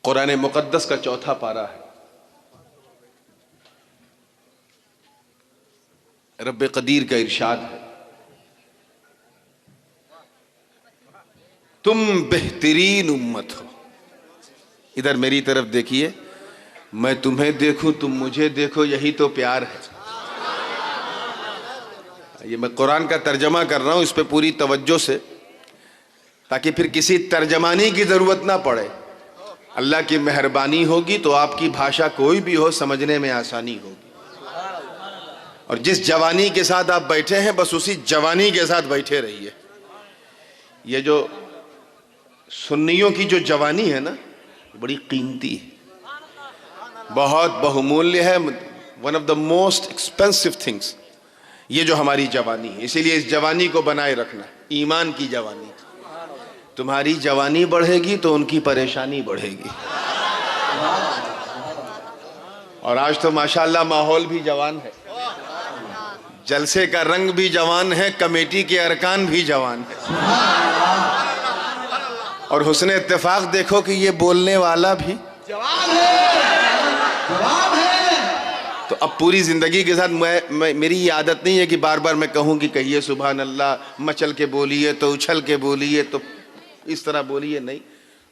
قرآن مقدس کا چوتھا پارہ ہے. رب قدیر کا ارشاد ہے، تم بہترین امت ہو. ادھر میری طرف دیکھیے، میں تمہیں دیکھوں تم مجھے دیکھو، یہی تو پیار ہے. یہ میں قرآن کا ترجمہ کر رہا ہوں، اس پہ پوری توجہ سے، تاکہ پھر کسی ترجمانی کی ضرورت نہ پڑے. اللہ کی مہربانی ہوگی تو آپ کی بھاشا کوئی بھی ہو سمجھنے میں آسانی ہوگی. اور جس جوانی کے ساتھ آپ بیٹھے ہیں بس اسی جوانی کے ساتھ بیٹھے رہیے. یہ جو سنیوں کی جو جوانی ہے نا، بڑی قیمتی ہے، بہت بہمولیہ ہے. One of the most expensive things یہ جو ہماری جوانی ہے. اسی لیے اس جوانی کو بنائے رکھنا، ایمان کی جوانی. تمہاری جوانی بڑھے گی تو ان کی پریشانی بڑھے گی. اور آج تو ماشاءاللہ ماحول بھی جوان ہے، جلسے کا رنگ بھی جوان ہے، کمیٹی کے ارکان بھی جوان ہے. اور حسن اتفاق دیکھو کہ یہ بولنے والا بھی جوان ہے. تو اب پوری زندگی کے ساتھ میری یہ عادت نہیں ہے کہ بار بار میں کہوں کہ کہیے سبحان اللہ، مچل کے بولیے تو اچھل کے بولیے تو اس طرح بولیے. نہیں،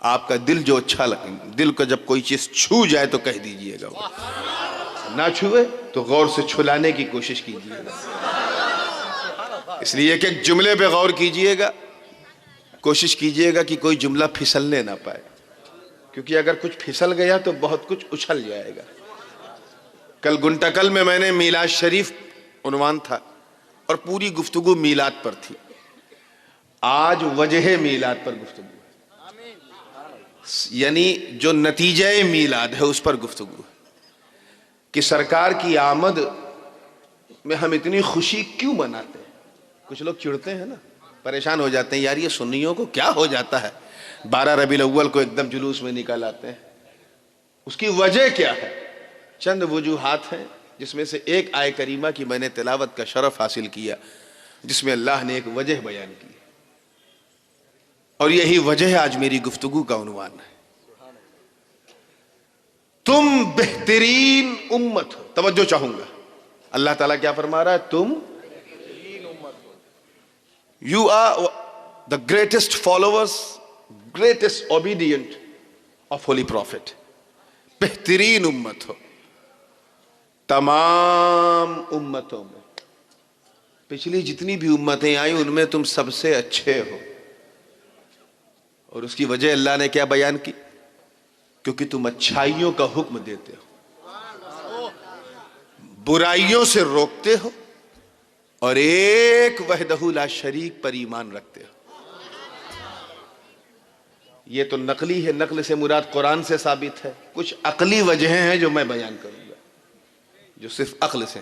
آپ کا دل جو اچھا لگے، دل کو جب کوئی چیز چھو جائے تو کہہ دیجئے گا، نہ چھوئے تو غور سے چھلانے کی کوشش کیجئے گا. اس لیے ایک ایک جملے پہ غور کیجئے گا، کوشش کیجئے گا کہ کوئی جملہ پھسلنے نہ پائے، کیونکہ اگر کچھ پھسل گیا تو بہت کچھ اچھل جائے گا. کل گنٹکل میں میں نے میلاد شریف عنوان تھا اور پوری گفتگو میلاد پر تھی. آج وجہ میلاد پر گفتگو ہے، یعنی جو نتیجہ میلاد ہے اس پر گفتگو ہے کہ سرکار کی آمد میں ہم اتنی خوشی کیوں مناتے ہیں. کچھ لوگ چڑھتے ہیں نا، پریشان ہو جاتے ہیں، یار یہ سنیوں کو کیا ہو جاتا ہے، 12 ربیع الاول کو ایک دم جلوس میں نکل آتے ہیں. اس کی وجہ کیا ہے؟ چند وجوہات ہیں، جس میں سے ایک آیہ کریمہ کی میں نے تلاوت کا شرف حاصل کیا، جس میں اللہ نے ایک وجہ بیان کی، اور یہی وجہ آج میری گفتگو کا عنوان ہے. تم بہترین امت ہو. توجہ چاہوں گا، اللہ تعالیٰ کیا فرما رہا ہے؟ تم You are the greatest followers, greatest obedient of Holy Prophet. بہترین امت ہو تمام امتوں میں. پچھلی جتنی بھی امتیں آئیں ان میں تم سب سے اچھے ہو. اور اس کی وجہ اللہ نے کیا بیان کی؟ کیونکہ تم اچھائیوں کا حکم دیتے ہو، برائیوں سے روکتے ہو، اور ایک وحدہ لا شریک پر ایمان رکھتے ہو. یہ تو نقلی ہے، نقل سے مراد قرآن سے ثابت ہے. کچھ عقلی وجہیں ہیں جو میں بیان کروں گا، جو صرف عقل سے،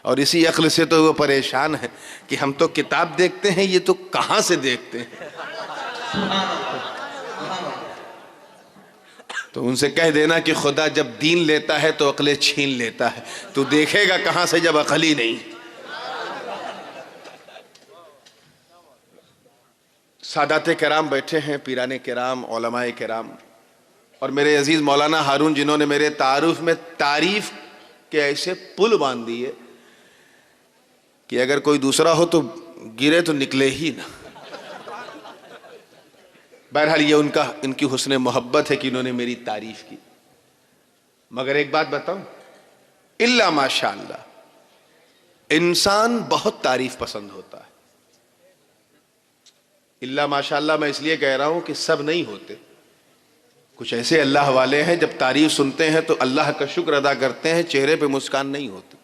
اور اسی عقل سے تو وہ پریشان ہے کہ ہم تو کتاب دیکھتے ہیں، یہ تو کہاں سے دیکھتے ہیں. تو ان سے کہہ دینا کہ خدا جب دین لیتا ہے تو عقلیں چھین لیتا ہے، تو دیکھے گا کہاں سے جب عقل ہی نہیں. سادات کرام بیٹھے ہیں، پیران کرام، علماء کرام، اور میرے عزیز مولانا ہارون جنہوں نے میرے تعارف میں تعریف کے ایسے پل باندھ دیے کہ اگر کوئی دوسرا ہو تو گرے تو نکلے ہی نہ. بہرحال یہ ان کی حسن محبت ہے کہ انہوں نے میری تعریف کی. مگر ایک بات بتاؤں، الا ماشاءاللہ انسان بہت تعریف پسند ہوتا ہے. الا ماشاءاللہ میں اس لیے کہہ رہا ہوں کہ سب نہیں ہوتے. کچھ ایسے اللہ والے ہیں جب تعریف سنتے ہیں تو اللہ کا شکر ادا کرتے ہیں، چہرے پہ مسکان نہیں ہوتی،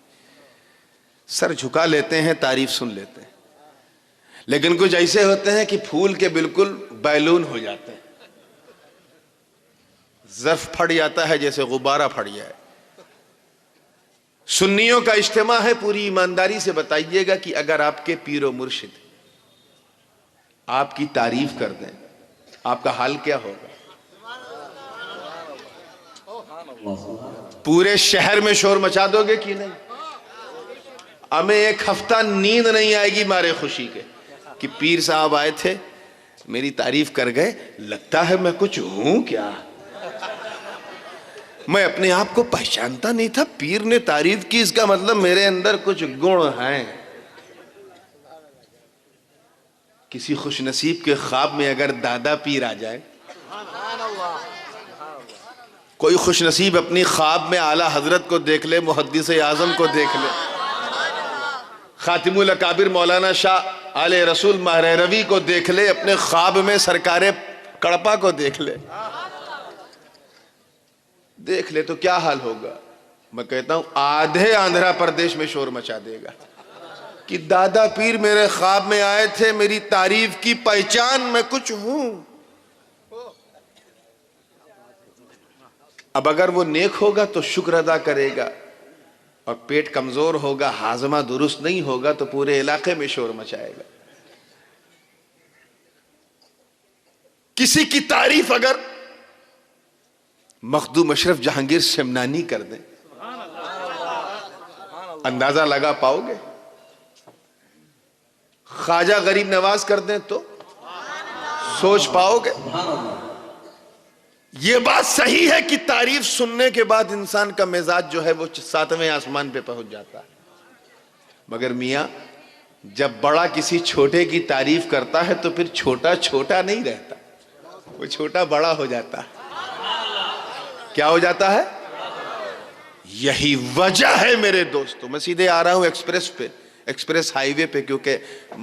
سر جھکا لیتے ہیں، تعریف سن لیتے ہیں. لیکن کچھ ایسے ہوتے ہیں کہ پھول کے بالکل بیلون ہو جاتے ہیں، ظرف پھٹ جاتا ہے جیسے غبارہ پھٹ جائے. سنیوں کا اجتماع ہے، پوری ایمانداری سے بتائیے گا کہ اگر آپ کے پیر و مرشد آپ کی تعریف کر دیں آپ کا حال کیا ہوگا؟ پورے شہر میں شور مچا دو گے کہ نہیں؟ ہمیں ایک ہفتہ نیند نہیں آئے گی مارے خوشی کے کہ پیر صاحب آئے تھے، میری تعریف کر گئے، لگتا ہے میں کچھ ہوں کیا. میں اپنے آپ کو پہچانتا نہیں تھا. پیر نے تعریف کی، اس کا مطلب میرے اندر کچھ گن ہیں. کسی خوش نصیب کے خواب میں اگر دادا پیر آ جائے، کوئی خوش نصیب اپنی خواب میں اعلیٰ حضرت کو دیکھ لے، محدث اعظم کو دیکھ لے، خاتم الاکابر مولانا شاہ آل رسول ماہر روی کو دیکھ لے، اپنے خواب میں سرکار کڑپا کو دیکھ لے تو کیا حال ہوگا؟ میں کہتا ہوں آدھے آندھرا پردیش میں شور مچا دے گا کہ دادا پیر میرے خواب میں آئے تھے، میری تعریف کی، پہچان میں کچھ ہوں. اب اگر وہ نیک ہوگا تو شکر ادا کرے گا، اور پیٹ کمزور ہوگا، ہاضمہ درست نہیں ہوگا تو پورے علاقے میں شور مچائے گا. کسی کی تعریف اگر مخدوم اشرف جہانگیر شمنانی کر دیں، اندازہ لگا پاؤ گے؟ خواجہ غریب نواز کر دیں تو سوچ پاؤ گے؟ یہ بات صحیح ہے کہ تعریف سننے کے بعد انسان کا مزاج جو ہے وہ 7ویں آسمان پہ پہنچ جاتا ہے. مگر میاں جب بڑا کسی چھوٹے کی تعریف کرتا ہے تو پھر چھوٹا چھوٹا نہیں رہتا، وہ چھوٹا بڑا ہو جاتا ہے. کیا ہو جاتا ہے؟ یہی وجہ ہے میرے دوستو. میں سیدھے آ رہا ہوں ایکسپریس ہائی وے پہ، کیونکہ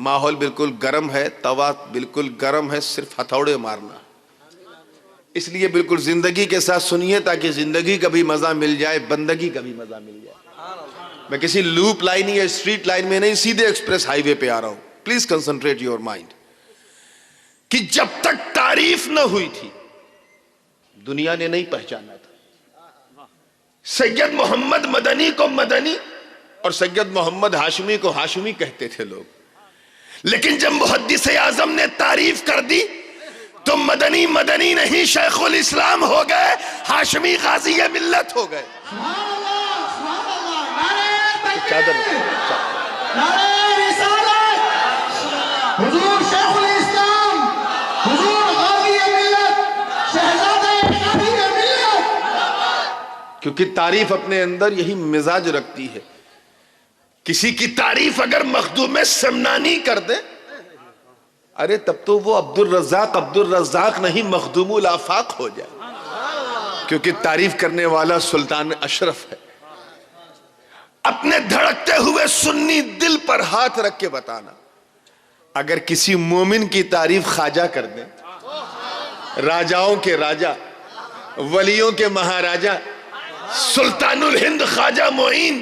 ماحول بالکل گرم ہے، توا بالکل گرم ہے، صرف ہتھوڑے مارنا. اس لیے بالکل زندگی کے ساتھ سنیے تاکہ زندگی کا بھی مزہ مل جائے، بندگی کا بھی مزہ مل جائے. میں کسی لوپ لائن یا اسٹریٹ لائن میں نہیں، سیدھے ایکسپریس ہائی وے پہ آ رہا ہوں. Please concentrate your mind. کہ جب تک تعریف نہ ہوئی تھی دنیا نے نہیں پہچانا تھا. سید محمد مدنی کو مدنی اور سید محمد ہاشمی کو ہاشمی کہتے تھے لوگ، لیکن جب محدث اعظم نے تعریف کر دی تو مدنی مدنی نہیں، شیخ الاسلام ہو گئے، ہاشمی غازی ملت ہو گئے. چادر حضور شیخ الاسلام، حضور غازی ملت، شہزادہ شاہی ملت. کیونکہ تعریف اپنے اندر یہی مزاج رکھتی ہے. کسی کی تعریف اگر مخدوم سمنانی کر دے، ارے تب تو وہ عبد الرزاق نہیں، مخدوم الآفاق ہو جائے. کیونکہ تعریف کرنے والا سلطان اشرف ہے. اپنے دھڑکتے ہوئے سنی دل پر ہاتھ رکھ کے بتانا، اگر کسی مومن کی تعریف خواجہ کر دیں، راجاؤں کے راجا، ولیوں کے مہاراجا، سلطان الہند خواجہ معین،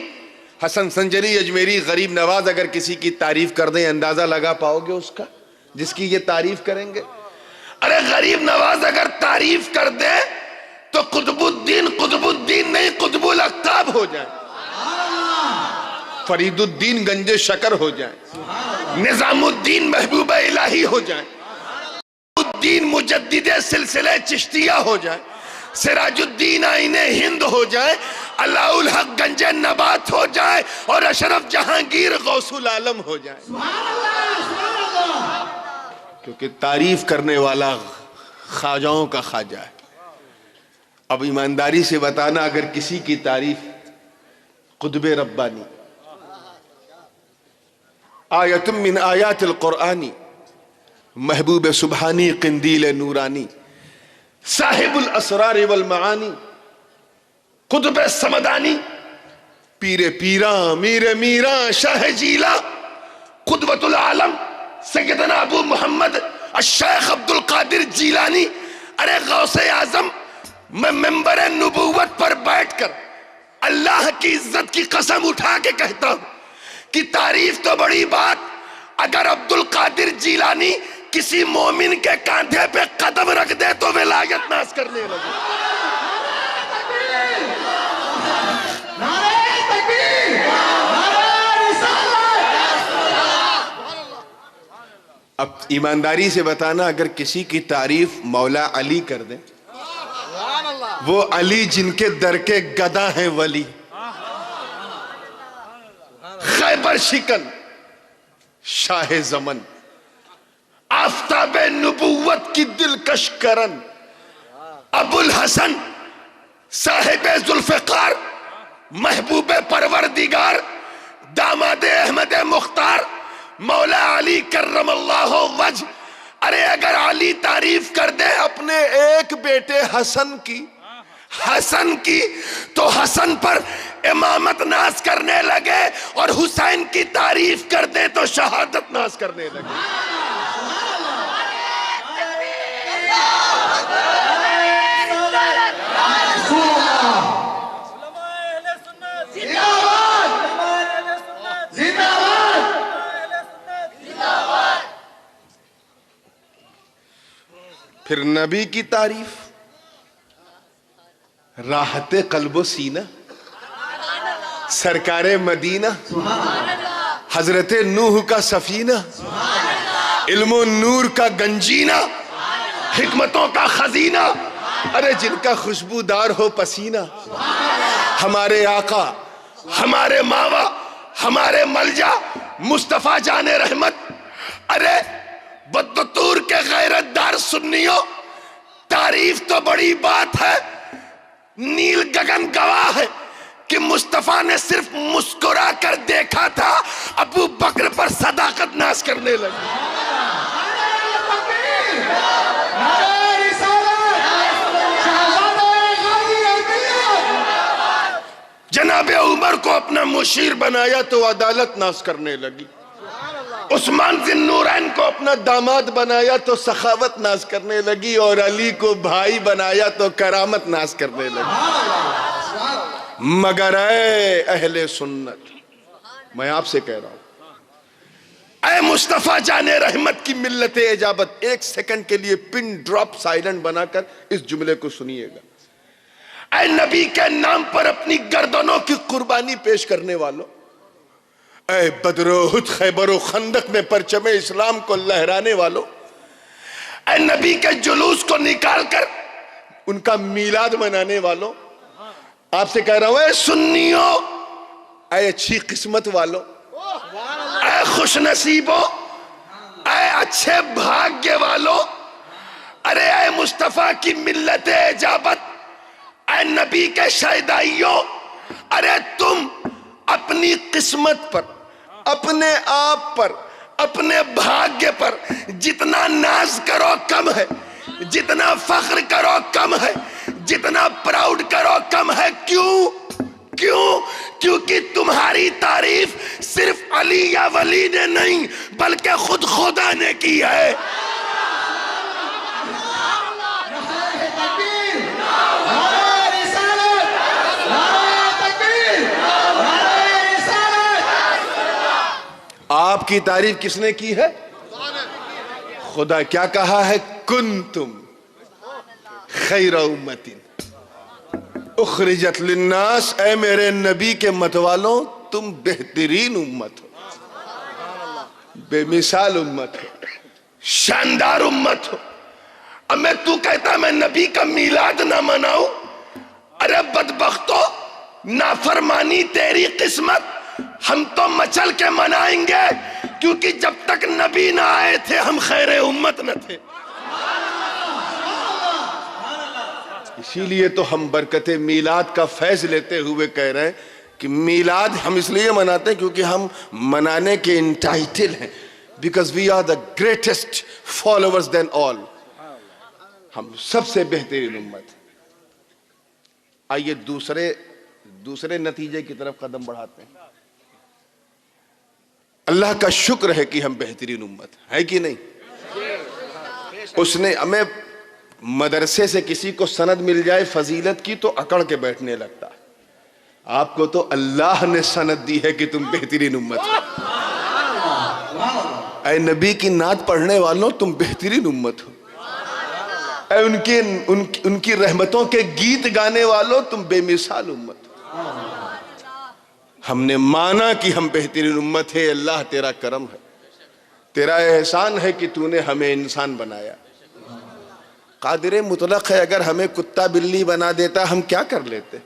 حسن سنجری اجمیری، غریب نواز اگر کسی کی تعریف کر دیں، اندازہ لگا پاؤ گے اس کا جس کی یہ تعریف کریں گے؟ ارے غریب نواز اگر تعریف کر دے تو قطب الدین نہیں، قطب الاقطاب ہو جائیں، فرید الدین گنج شکر ہو جائیں، نظام الدین محبوب الہی ہو جائیں، الدین مجدد سلسلہ چشتیہ ہو جائیں، سراج الدین آئین ہند ہو جائیں، علاء الحق گنج نبات ہو جائے، اور اشرف جہانگیر غوث العالم ہو جائیں. کیونکہ تعریف کرنے والا خواجاؤں کا خواجہ ہے. اب ایمانداری سے بتانا، اگر کسی کی تعریف قطب ربانی، آیت من آیات القرآنی، محبوب سبحانی، قندیل نورانی، صاحب الاسرار والمعانی، قطب سمدانی، پیر پیراں، میر میراں، شاہ جیلا، قدوۃ العالم سیدنا ابو محمد الشیخ عبد القادر جیلانی. ارے غوث اعظم، میں ممبر نبوت پر بیٹھ کر اللہ کی عزت کی قسم اٹھا کے کہتا ہوں کہ تعریف تو بڑی بات، اگر عبد القادر جیلانی کسی مومن کے کاندھے پہ قدم رکھ دے تو ولایت ناز کرنے لگے. اب ایمانداری سے بتانا، اگر کسی کی تعریف مولا علی کر دیں، وہ علی جن کے در کے گدا ہیں ولی، خیبر شکن، شاہ زمن، آفتاب نبوت کی دلکش کرن، ابو الحسن صاحب ذوالفقار، محبوب پروردگار، داماد احمد مختار، مولا علی کرم اللہ وجہ. ارے اگر علی تعریف کر دے اپنے ایک بیٹے حسن کی تو حسن پر امامت ناز کرنے لگے، اور حسین کی تعریف کر دے تو شہادت ناز کرنے لگے. پھر نبی کی تعریف، راحت قلب و سینہ، سرکار مدینہ، حضرت نوح کا سفینہ، علم و نور کا گنجینہ، حکمتوں کا خزینہ، ارے جن کا خوشبودار ہو پسینہ. ہمارے آقا، ہمارے ماوا، ہمارے ملجا، مصطفیٰ جان رحمت. ارے بدتور کے غیرت دار سنیوں، تعریف تو بڑی بات ہے، نیل گگن گواہ ہے کہ مصطفیٰ نے صرف مسکرا کر دیکھا تھا، ابو بکر پر صداقت ناز کرنے لگے. جناب عمر کو اپنا مشیر بنایا تو عدالت ناز کرنے لگی. عثمان ذی النورین کو اپنا داماد بنایا تو سخاوت ناز کرنے لگی، اور علی کو بھائی بنایا تو کرامت ناز کرنے لگی. مگر اے اہل سنت، میں آپ سے کہہ رہا ہوں، اے مصطفیٰ جان رحمت کی ملت اجابت، ایک سیکنڈ کے لیے پن ڈراپ سائلنٹ بنا کر اس جملے کو سنیے گا. اے نبی کے نام پر اپنی گردنوں کی قربانی پیش کرنے والوں، اے بدر و احد، خیبر و خندق میں پرچم اسلام کو لہرانے والوں، اے نبی کے جلوس کو نکال کر ان کا میلاد منانے والوں، آپ سے کہہ رہا ہوں اے سنیوں، اے اچھی قسمت والوں، اے خوش نصیبوں، اے اچھے بھاگیہ والوں، ارے اے مصطفیٰ کی ملت اجابت، اے نبی کے شیدائیوں، ارے تم اپنی قسمت پر، اپنے آپ پر، اپنے بھاگیہ پر جتنا ناز کرو کم ہے، جتنا فخر کرو کم ہے، جتنا پراؤڈ کرو کم ہے. کیونکہ تمہاری تعریف صرف علی یا ولی نے نہیں بلکہ خود خدا نے کی ہے. آپ کی تعریف کس نے کی ہے؟ خدا. کیا کہا ہے؟ کنتم خیر امت اخرجت للناس، اے میرے نبی کے مت والوں تم بہترین امت ہو، بے مثال امت ہو، شاندار امت ہو. اب میں تو کہتا میں نبی کا میلاد نہ مناؤں؟ ارے بدبختو، نافرمانی تیری قسمت، ہم تو مچل کے منائیں گے، کیونکہ جب تک نبی نہ آئے تھے ہم خیر امت نہ تھے. اسی لیے تو ہم برکت میلاد کا فیض لیتے ہوئے کہہ رہے ہیں کہ میلاد ہم اس لیے مناتے ہیں کیونکہ ہم منانے کے انٹائٹل ہیں، because we are the greatest followers than all. ہم سب سے بہترین امت. آئیے دوسرے نتیجے کی طرف قدم بڑھاتے ہیں. اللہ کا شکر ہے کہ ہم بہترین امت ہے کہ نہیں. اس نے ہمیں مدرسے سے کسی کو سند مل جائے فضیلت کی تو اکڑ کے بیٹھنے لگتا ہے. آپ کو تو اللہ نے سند دی ہے کہ تم بہترین امت ہو. اے نبی کی نعت پڑھنے والوں تم بہترین امت ہو. اے ان کی رحمتوں کے گیت گانے والوں تم بے مثال امت ہو. ہم نے مانا کہ ہم بہترین امت ہے. اللہ تیرا کرم ہے، تیرا احسان ہے کہ تو نے ہمیں انسان بنایا. قادر مطلق ہے، اگر ہمیں کتا بلی بنا دیتا ہم کیا کر لیتے،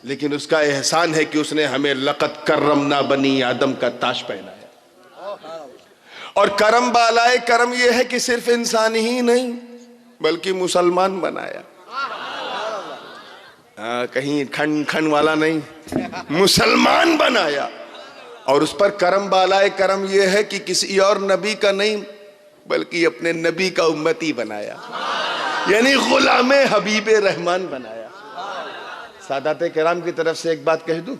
لیکن اس کا احسان ہے کہ اس نے ہمیں لقد کرمنا بنی آدم کا تاج پہنایا. اور کرم بالائے کرم یہ ہے کہ صرف انسان ہی نہیں بلکہ مسلمان بنایا. کہیں کھن کھن والا نہیں، مسلمان بنایا. اور اس پر کرم بالائے کرم یہ ہے کہ کسی اور نبی کا نہیں بلکہ اپنے نبی کا امتی بنایا، یعنی غلام حبیب رحمان بنایا. سادات کرام کی طرف سے ایک بات کہہ دوں،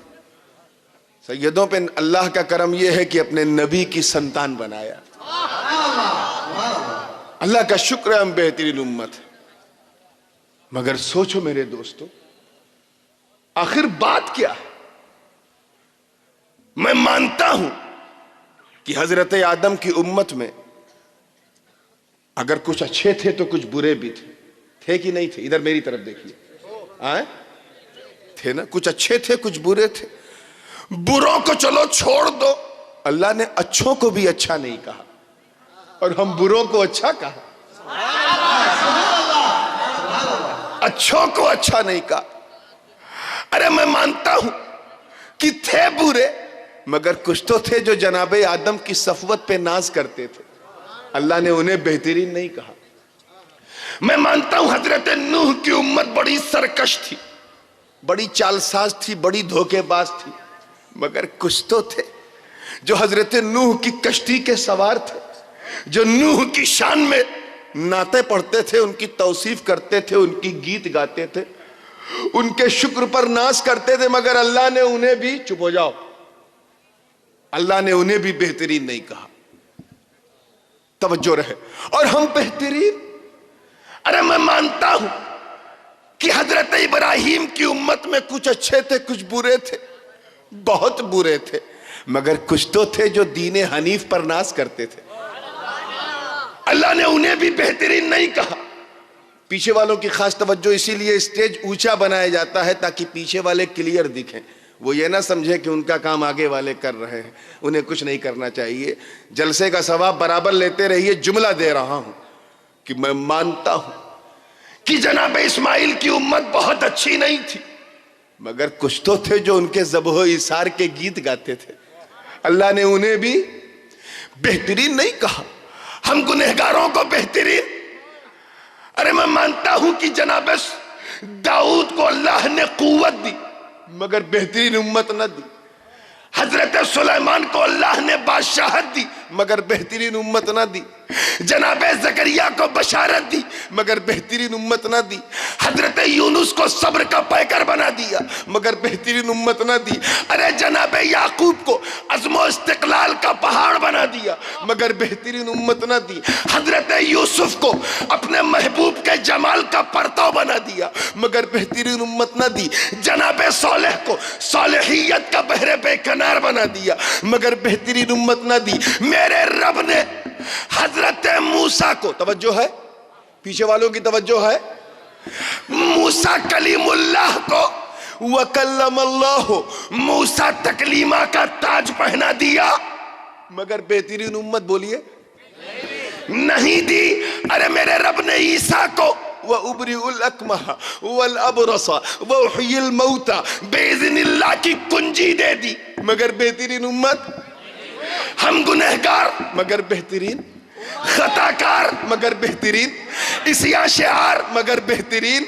سیدوں پہ اللہ کا کرم یہ ہے کہ اپنے نبی کی سنتان بنایا. اللہ کا شکر ہے ہم بہترین امت. مگر سوچو میرے دوستو، آخر بات کیا ہے؟ میں مانتا ہوں کہ حضرت آدم کی امت میں اگر کچھ اچھے تھے تو کچھ برے بھی تھے کہ نہیں تھے؟ ادھر میری طرف دیکھیے، تھے نا؟ کچھ اچھے تھے کچھ برے تھے. بروں کو چلو چھوڑ دو، اللہ نے اچھوں کو بھی اچھا نہیں کہا اور ہم بروں کو اچھا کہا، اچھوں کو اچھا نہیں کہا. ارے میں مانتا ہوں کہ تھے برے، مگر کچھ تو تھے جو جناب آدم کی صفوت پہ ناز کرتے تھے، اللہ نے انہیں بہترین نہیں کہا. میں مانتا ہوں حضرت نوح کی امت بڑی سرکش تھی، بڑی چالساز تھی، بڑی دھوکے باز تھی، مگر کچھ تو تھے جو حضرت نوح کی کشتی کے سوار تھے، جو نوح کی شان میں نعتیں پڑھتے تھے، ان کی توصیف کرتے تھے، ان کی گیت گاتے تھے، ان کے شکر پر ناز کرتے تھے. مگر اللہ نے انہیں بھی، چپ ہو جاؤ، اللہ نے انہیں بھی بہترین نہیں کہا. توجہ رہے. اور ہم بہترین، ارے میں مانتا ہوں کہ حضرت ابراہیم کی امت میں کچھ اچھے تھے کچھ برے تھے، بہت برے تھے، مگر کچھ تو تھے جو دین حنیف پر ناز کرتے تھے، اللہ نے انہیں بھی بہترین نہیں کہا. پیچھے والوں کی خاص توجہ، اسی لیے اسٹیج اونچا بنایا جاتا ہے تاکہ پیچھے والے کلیئر دکھیں، وہ یہ نہ سمجھے کہ ان کا کام آگے والے کر رہے ہیں، انہیں کچھ نہیں کرنا چاہیے. جلسے کا ثواب برابر لیتے رہیے. جملہ دے رہا ہوں کہ میں مانتا ہوں کہ جناب اسماعیل کی امت بہت اچھی نہیں تھی، مگر کچھ تو تھے جو ان کے ذبح و ایثار کے گیت گاتے تھے، اللہ نے انہیں بھی بہترین نہیں کہا. ہم گنہگاروں کو بہترین. ارے میں مانتا ہوں کہ جناب داؤد کو اللہ نے قوت دی مگر بہترین امت نہ دی. حضرت سلیمان کو اللہ نے بادشاہت دی مگر بہترین امت نہ دی. جناب زکریا کو بشارت دی مگر بہترین امت نہ دی. حضرت یونس کو صبر کا پیکر بنا دیا مگر بہترین امت نہ دی. ارے جناب یعقوب کو عزم و استقلال کا پہاڑ بنا دیا مگر بہترین امت نہ دی. حضرت یوسف کو اپنے محبوب کے جمال کا پرتو بنا دیا مگر بہترین امت نہ دی. جناب صالح کو صالحیت کا بحر بے کنار بنا دیا مگر بہترین امت نہ دی. میرے رب نے حضرت موسیٰ کو، توجہ ہے پیچھے والوں کی توجہ ہے، موسیٰ کلیم اللہ کو وکلم اللہ، موسیٰ تکلیمہ کا تاج پہنا دیا مگر بہترین امت بولیے نہیں دی. ارے میرے رب نے عیسیٰ کو وَأُبْرِئُ الْأَكْمَحَ وَالْأَبْرَصَ وَأُحْيِي الْمَوْتَى بِإِذْنِ اللہ کی کنجی دے دی مگر بہترین امت. ہم گنہگار مگر بہترین، خطاکار مگر بہترین، عصیاں شعار مگر بہترین،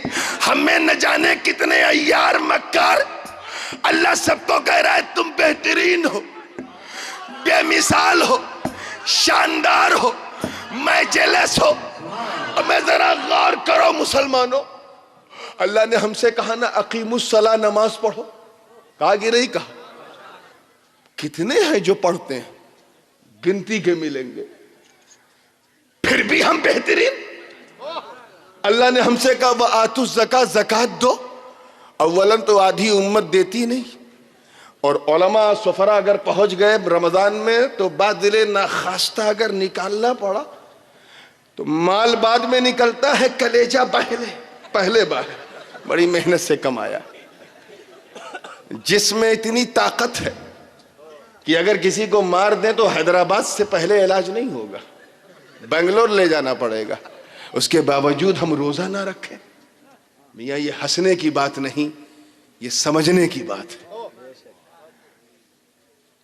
ہمیں نہ جانے کتنے عیار مکار. اللہ سب کو کہہ رہا ہے تم بہترین ہو، بے مثال ہو، شاندار ہو، میں جیلس ہو. اب میں ذرا غور کرو مسلمانوں، اللہ نے ہم سے کہا نا اقیموا الصلاۃ، نماز پڑھو، کہا کہ نہیں کہا؟ کتنے ہیں جو پڑھتے ہیں؟ گنتی کے ملیں گے. پھر بھی ہم بہترین. اللہ نے ہم سے کہا وَآتُوا الزَّکَاۃَ، زکوٰۃ دو. اولاً تو آدھی امت دیتی نہیں، اور علماء سفرا اگر پہنچ گئے رمضان میں تو بعد دل ناخواستہ اگر نکالنا پڑا تو مال بعد میں نکلتا ہے، کلیجہ پہلے بار بڑی محنت سے کمایا، جس میں اتنی طاقت ہے کہ اگر کسی کو مار دیں تو حیدرآباد سے پہلے علاج نہیں ہوگا، بنگلور لے جانا پڑے گا. اس کے باوجود ہم روزہ نہ رکھیں. میاں یہ ہنسنے کی بات نہیں، یہ سمجھنے کی بات ہے.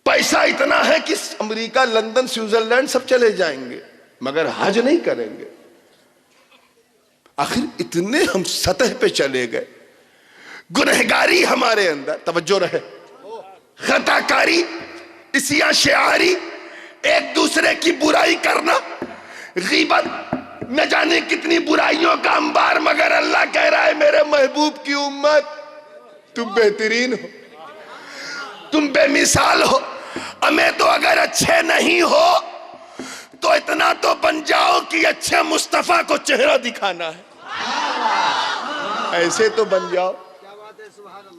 پیسہ اتنا ہے کہ امریکہ، لندن، سوئٹزرلینڈ سب چلے جائیں گے مگر حج نہیں کریں گے. آخر اتنے ہم سطح پہ چلے گئے. گنہگاری ہمارے اندر، توجہ رہے، خطا کاری، اسیاں شعاری، ایک دوسرے کی برائی کرنا، غیبت، نہ جانے کتنی برائیوں کا انبار، مگر اللہ کہہ رہا ہے میرے محبوب کی امت تم بہترین ہو، تم بے مثال ہو، ہمیں تو اگر اچھے نہیں ہو تو اتنا تو بن جاؤ کہ اچھے مصطفیٰ کو چہرہ دکھانا ہے، ایسے تو بن جاؤ۔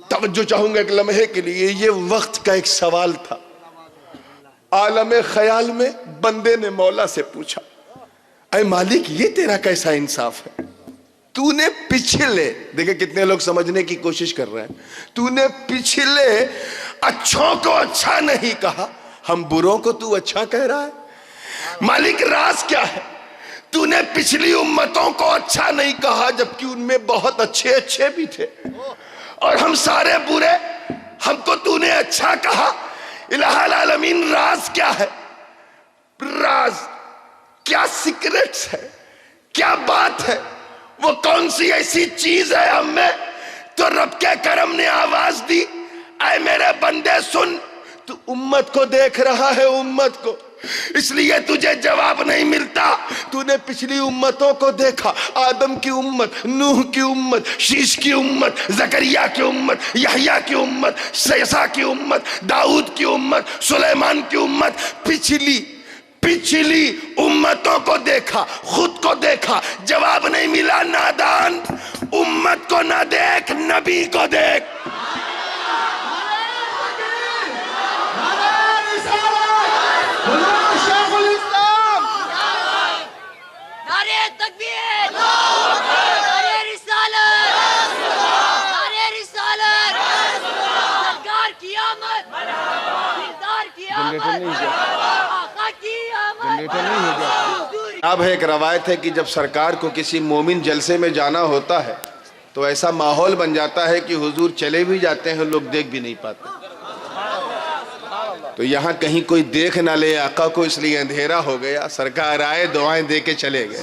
توجہ چاہوں گا ایک لمحے کے لیے، یہ وقت کا ایک سوال تھا۔ عالم خیال میں بندے نے مولا سے پوچھا، اے مالک یہ تیرا کیسا انصاف ہے، تو نے پچھلے، دیکھیں کتنے لوگ سمجھنے کی کوشش کر رہے ہیں، تو نے پچھلے اچھوں کو اچھا نہیں کہا، ہم بروں کو تو اچھا کہہ رہا ہے۔ مالک راز کیا ہے؟ تو نے پچھلی امتوں کو اچھا نہیں کہا جبکہ ان میں بہت اچھے اچھے بھی تھے، اور ہم سارے برے، ہم کو تو نے اچھا کہا۔ الہ العالمین راز کیا ہے؟ راز کیا سیکرٹس ہے، کیا بات ہے، وہ کون سی ایسی چیز ہے ہم میں؟ تو رب کے کرم نے آواز دی، اے میرے بندے سن، تو امت کو دیکھ رہا ہے، امت کو، اس لیے تجھے جواب نہیں ملتا۔ تو نے پچھلی امتوں کو دیکھا، آدم کی امت، نوح کی امت، شیش کی امت، زکریا کی امت، یحییٰ کی امت، عیسیٰ کی امت، داؤد کی امت، سلیمان کی امت، پچھلی امتوں کو دیکھا، خود کو دیکھا، جواب نہیں ملا۔ نادان، امت کو نہ دیکھ، نبی کو دیکھ۔ حضور شیخ الاسلام، نعرہ تکبیر، نعرہ رسالت، نعرہ رسالت، سرکار کی آمد، دلدار کی آمد، آقا کی آمد، حضور۔ اب ایک روایت ہے کہ جب سرکار کو کسی مومن جلسے میں جانا ہوتا ہے تو ایسا ماحول بن جاتا ہے کہ حضور چلے بھی جاتے ہیں، لوگ دیکھ بھی نہیں پاتے۔ تو یہاں کہیں کوئی دیکھ نہ لے آقا کو، اس لیے اندھیرا ہو گیا، سرکار آئے، دعائیں دے کے چلے گئے۔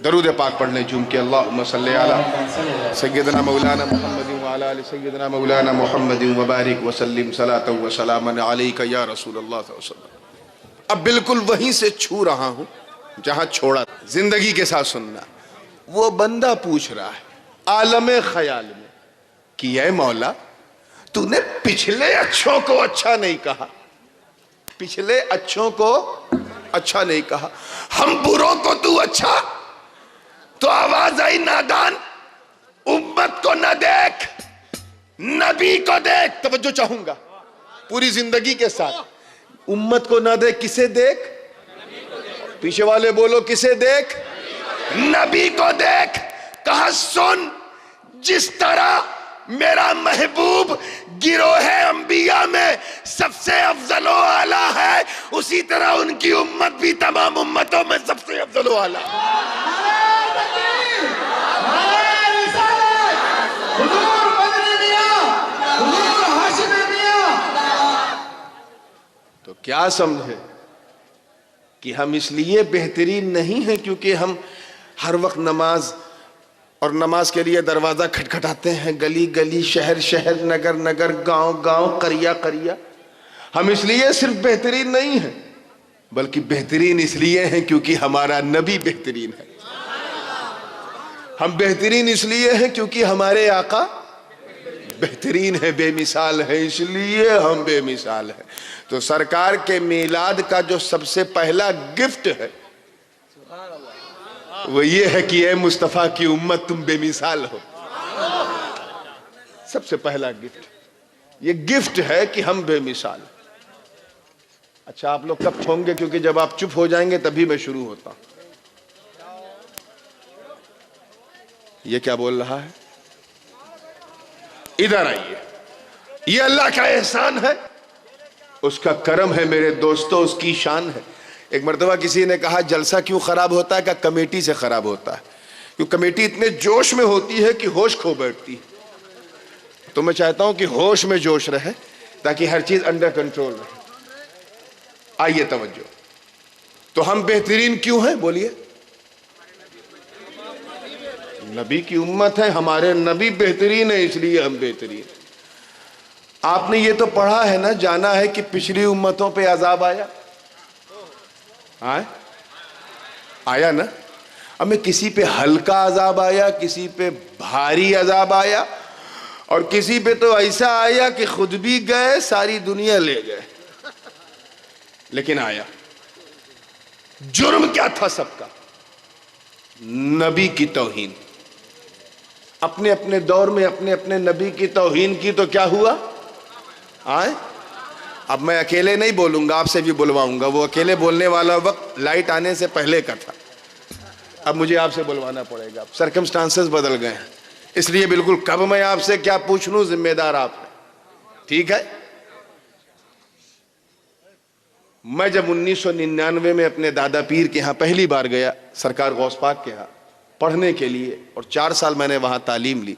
درود پاک پڑھنے چون کے اللہم صلی علی سیدنا مولانا محمد وعلی آل سیدنا مولانا محمد وبارک وسلم صلاۃ و سلام علیک یا رسول اللہ صلی اللہ علیہ وسلم۔ اب بالکل وہیں سے چھو رہا ہوں جہاں چھوڑا، زندگی کے ساتھ سننا۔ وہ بندہ پوچھ رہا ہے عالم خیال میں کہ اے مولا تو نے پچھلے اچھوں کو اچھا نہیں کہا، پچھلے اچھوں کو اچھا نہیں کہا، ہم بروں کو تو اچھا۔ تو آواز آئی، نادان، امت کو نہ دیکھ، نبی کو دیکھ۔ توجہ چاہوں گا پوری زندگی کے ساتھ، امت کو نہ دیکھ، کسے دیکھ؟ پیچھے والے بولو، کسے دیکھ؟ نبی کو دیکھ۔ کہا سن، جس طرح میرا محبوب گروہ انبیاء میں سب سے افضل و اعلیٰ ہے، اسی طرح ان کی امت بھی تمام امتوں میں سب سے افضل و اعلیٰ ہے۔ حضور مدنی میاں، حضور ہاشمی میاں۔ تو کیا سمجھے کہ ہم اس لیے بہترین نہیں ہیں کیونکہ ہم ہر وقت نماز اور نماز کے لیے دروازہ کھٹکھٹاتے ہیں، گلی گلی، شہر شہر، نگر نگر، گاؤں گاؤں، قریہ قریہ۔ ہم اس لیے صرف بہترین نہیں ہیں بلکہ بہترین اس لیے ہیں کیونکہ ہمارا نبی بہترین ہے۔ ہم بہترین اس لیے ہیں کیونکہ ہمارے آقا بہترین ہے، بے مثال ہے، اس لیے ہم بے مثال ہیں۔ تو سرکار کے میلاد کا جو سب سے پہلا گفٹ ہے وہ یہ ہے کہ اے مصطفیٰ کی امت تم بے مثال ہو۔ سب سے پہلا گفٹ یہ گفٹ ہے کہ ہم بے مثال ہیں۔ اچھا آپ لوگ کب ہوں گے؟ کیونکہ جب آپ چپ ہو جائیں گے تبھی میں شروع ہوتا ہوں۔ یہ کیا بول رہا ہے؟ ادھر آئیے، یہ اللہ کا احسان ہے، اس کا کرم ہے میرے دوستو، اس کی شان ہے۔ ایک مرتبہ کسی نے کہا جلسہ کیوں خراب ہوتا ہے؟ کہ کمیٹی سے خراب ہوتا ہے، کیوں کمیٹی اتنے جوش میں ہوتی ہے کہ ہوش کھو بیٹھتی ہے۔ تو میں چاہتا ہوں کہ ہوش میں جوش رہے تاکہ ہر چیز انڈر کنٹرول رہے۔ آئیے توجہ، تو ہم بہترین کیوں ہیں؟ بولیے۔ نبی کی امت ہے, ہمارے نبی بہترین ہے اس لیے ہم بہترین. آپ نے یہ تو پڑھا ہے نا, جانا ہے کہ پچھلی امتوں پہ عذاب آیا, آیا نا. اب میں کسی پہ ہلکا عذاب آیا, کسی پہ بھاری عذاب آیا, اور کسی پہ تو ایسا آیا کہ خود بھی گئے ساری دنیا لے گئے, لیکن آیا. جرم کیا تھا سب کا؟ نبی کی توہین. اپنے اپنے دور میں اپنے اپنے نبی کی توہین کی تو کیا ہوا؟ اب میں اکیلے نہیں بولوں گا, آپ سے بھی بلواؤں گا. وہ اکیلے بولنے والا وقت لائٹ آنے سے پہلے کا تھا, اب مجھے آپ سے بلوانا پڑے گا. سرکمسٹانسز بدل گئے ہیں, اس لیے بالکل کب میں آپ سے کیا پوچھ لوں, ذمہ دار آپ ہیں. ٹھیک ہے. میں جب 1999 میں اپنے دادا پیر کے ہاں پہلی بار گیا, سرکار غوث پاک کے ہاں پڑھنے کے لیے, اور 4 سال میں نے وہاں تعلیم لی,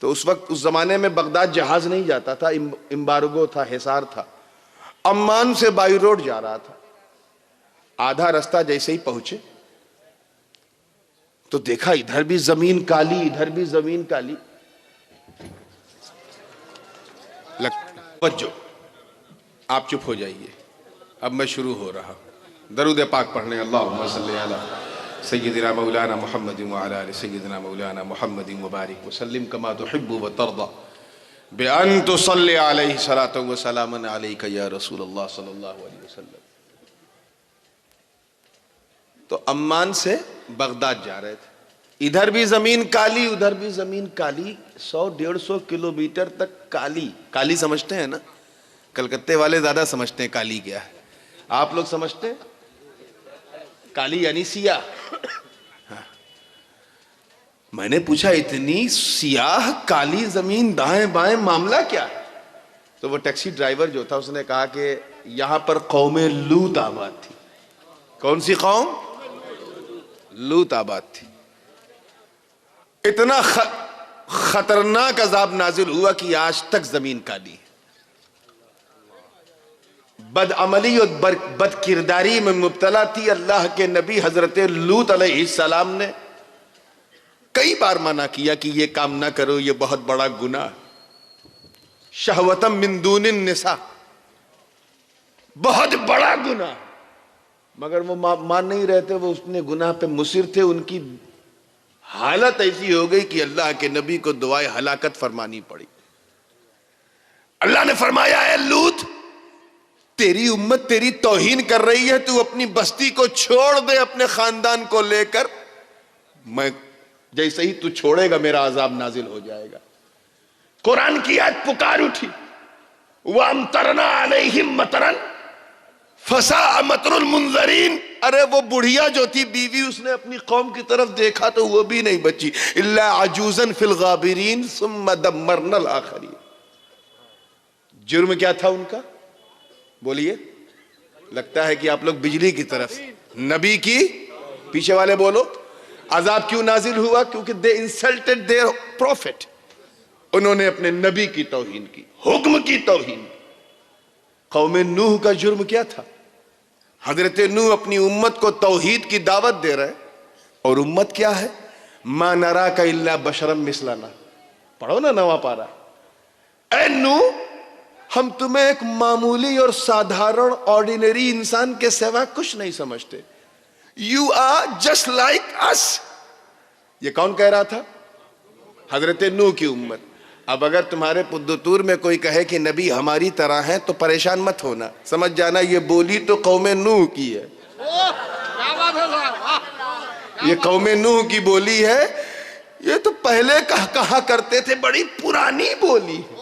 تو اس وقت اس زمانے میں بغداد جہاز نہیں جاتا تھا, امبارگو تھا, حصار تھا. عمان سے بائی روڈ جا رہا تھا. آدھا رستہ جیسے ہی پہنچے تو دیکھا ادھر بھی زمین کالی, ادھر بھی زمین کالی. توجہ, آپ چپ ہو جائیے, اب میں شروع ہو رہا. درود پاک پڑھنے. اللہم صلی علی سیدنا مولانا محمد وعلی آل سیدنا مولانا محمد وبارک وسلم کما تحب وترضى بأن تصلی علیہ صلاۃ وسلام علیک یا رسول اللہ صلی اللہ علیہ وسلم. تو عمان سے بغداد جا رہے تھے, ادھر بھی زمین کالی ادھر بھی زمین کالی, 100-150 کلومیٹر تک کالی. کالی سمجھتے ہیں نا, کلکتے والے زیادہ سمجھتے ہیں کالی کیا ہے. آپ لوگ سمجھتے ہیں کالی یعنی سیاہ. میں نے پوچھا اتنی سیاہ کالی زمین دائیں بائیں معاملہ کیا ہے؟ تو وہ ٹیکسی ڈرائیور جو تھا اس نے کہا کہ یہاں پر قوم لوط آباد تھی. کون سی قوم؟ لوط آباد تھی. اتنا خطرناک عذاب نازل ہوا کہ آج تک زمین کالی ہے. بد عملی اور بد کرداری میں مبتلا تھی. اللہ کے نبی حضرت لوط علیہ السلام نے کئی بار منع کیا کہ یہ کام نہ کرو, یہ بہت بڑا گناہ. شہوتم من دون النساء, بہت بڑا گناہ. مگر وہ مان نہیں رہتے, وہ اس نے گناہ پہ مصر تھے. ان کی حالت ایسی ہو گئی کہ اللہ کے نبی کو دعائے ہلاکت فرمانی پڑی. اللہ نے فرمایا اے لوط, تیری امت تیری توہین کر رہی ہے, تو اپنی بستی کو چھوڑ دے اپنے خاندان کو لے کر. میں جیسے ہی تو چھوڑے گا میرا عذاب نازل ہو جائے گا. قرآن کی آیت پکار اٹھی, وَأَمْطَرْنَا عَلَيْهِمْ مَطَرًا فَسَاءَ مَطْرُ الْمُنذَرِينَ. ارے وہ بڑھیا جو تھی بیوی, اس نے اپنی قوم کی طرف دیکھا تو وہ بھی نہیں بچی. إِلَّا عَجُوزًا فِي الْغَابِرِينَ ثُمَّ دَمَّرْنَا الْآخَرِينَ. جرم کیا تھا ان کا؟ بولیے. لگتا ہے کہ آپ لوگ بجلی کی طرف, نبی کی پیچھے والے بولو. عذاب کیوں نازل ہوا؟ کیونکہ they insulted their prophet. انہوں نے اپنے نبی کی توہین کی, حکم کی توہین کی. قوم نوح کا جرم کیا تھا؟ حضرت نوح اپنی امت کو توحید کی دعوت دے رہے, اور امت کیا ہے؟ ما نراک الا بشرا مثلنا. پڑھو نا 9واں پارہ. اے نوح, ہم تمہیں ایک معمولی اور سادھارن آرڈینری انسان کے سوا کچھ نہیں سمجھتے. You are just like us. یہ کون کہہ رہا تھا؟ حضرت نوح کی امت. اب اگر تمہارے پدتور میں کوئی کہے کہ نبی ہماری طرح ہیں تو پریشان مت ہونا, سمجھ جانا یہ بولی تو قوم نوح کی ہے. یہ قوم نوح کی بولی ہے. یہ تو پہلے کہا کرتے تھے, بڑی پرانی بولی ہے,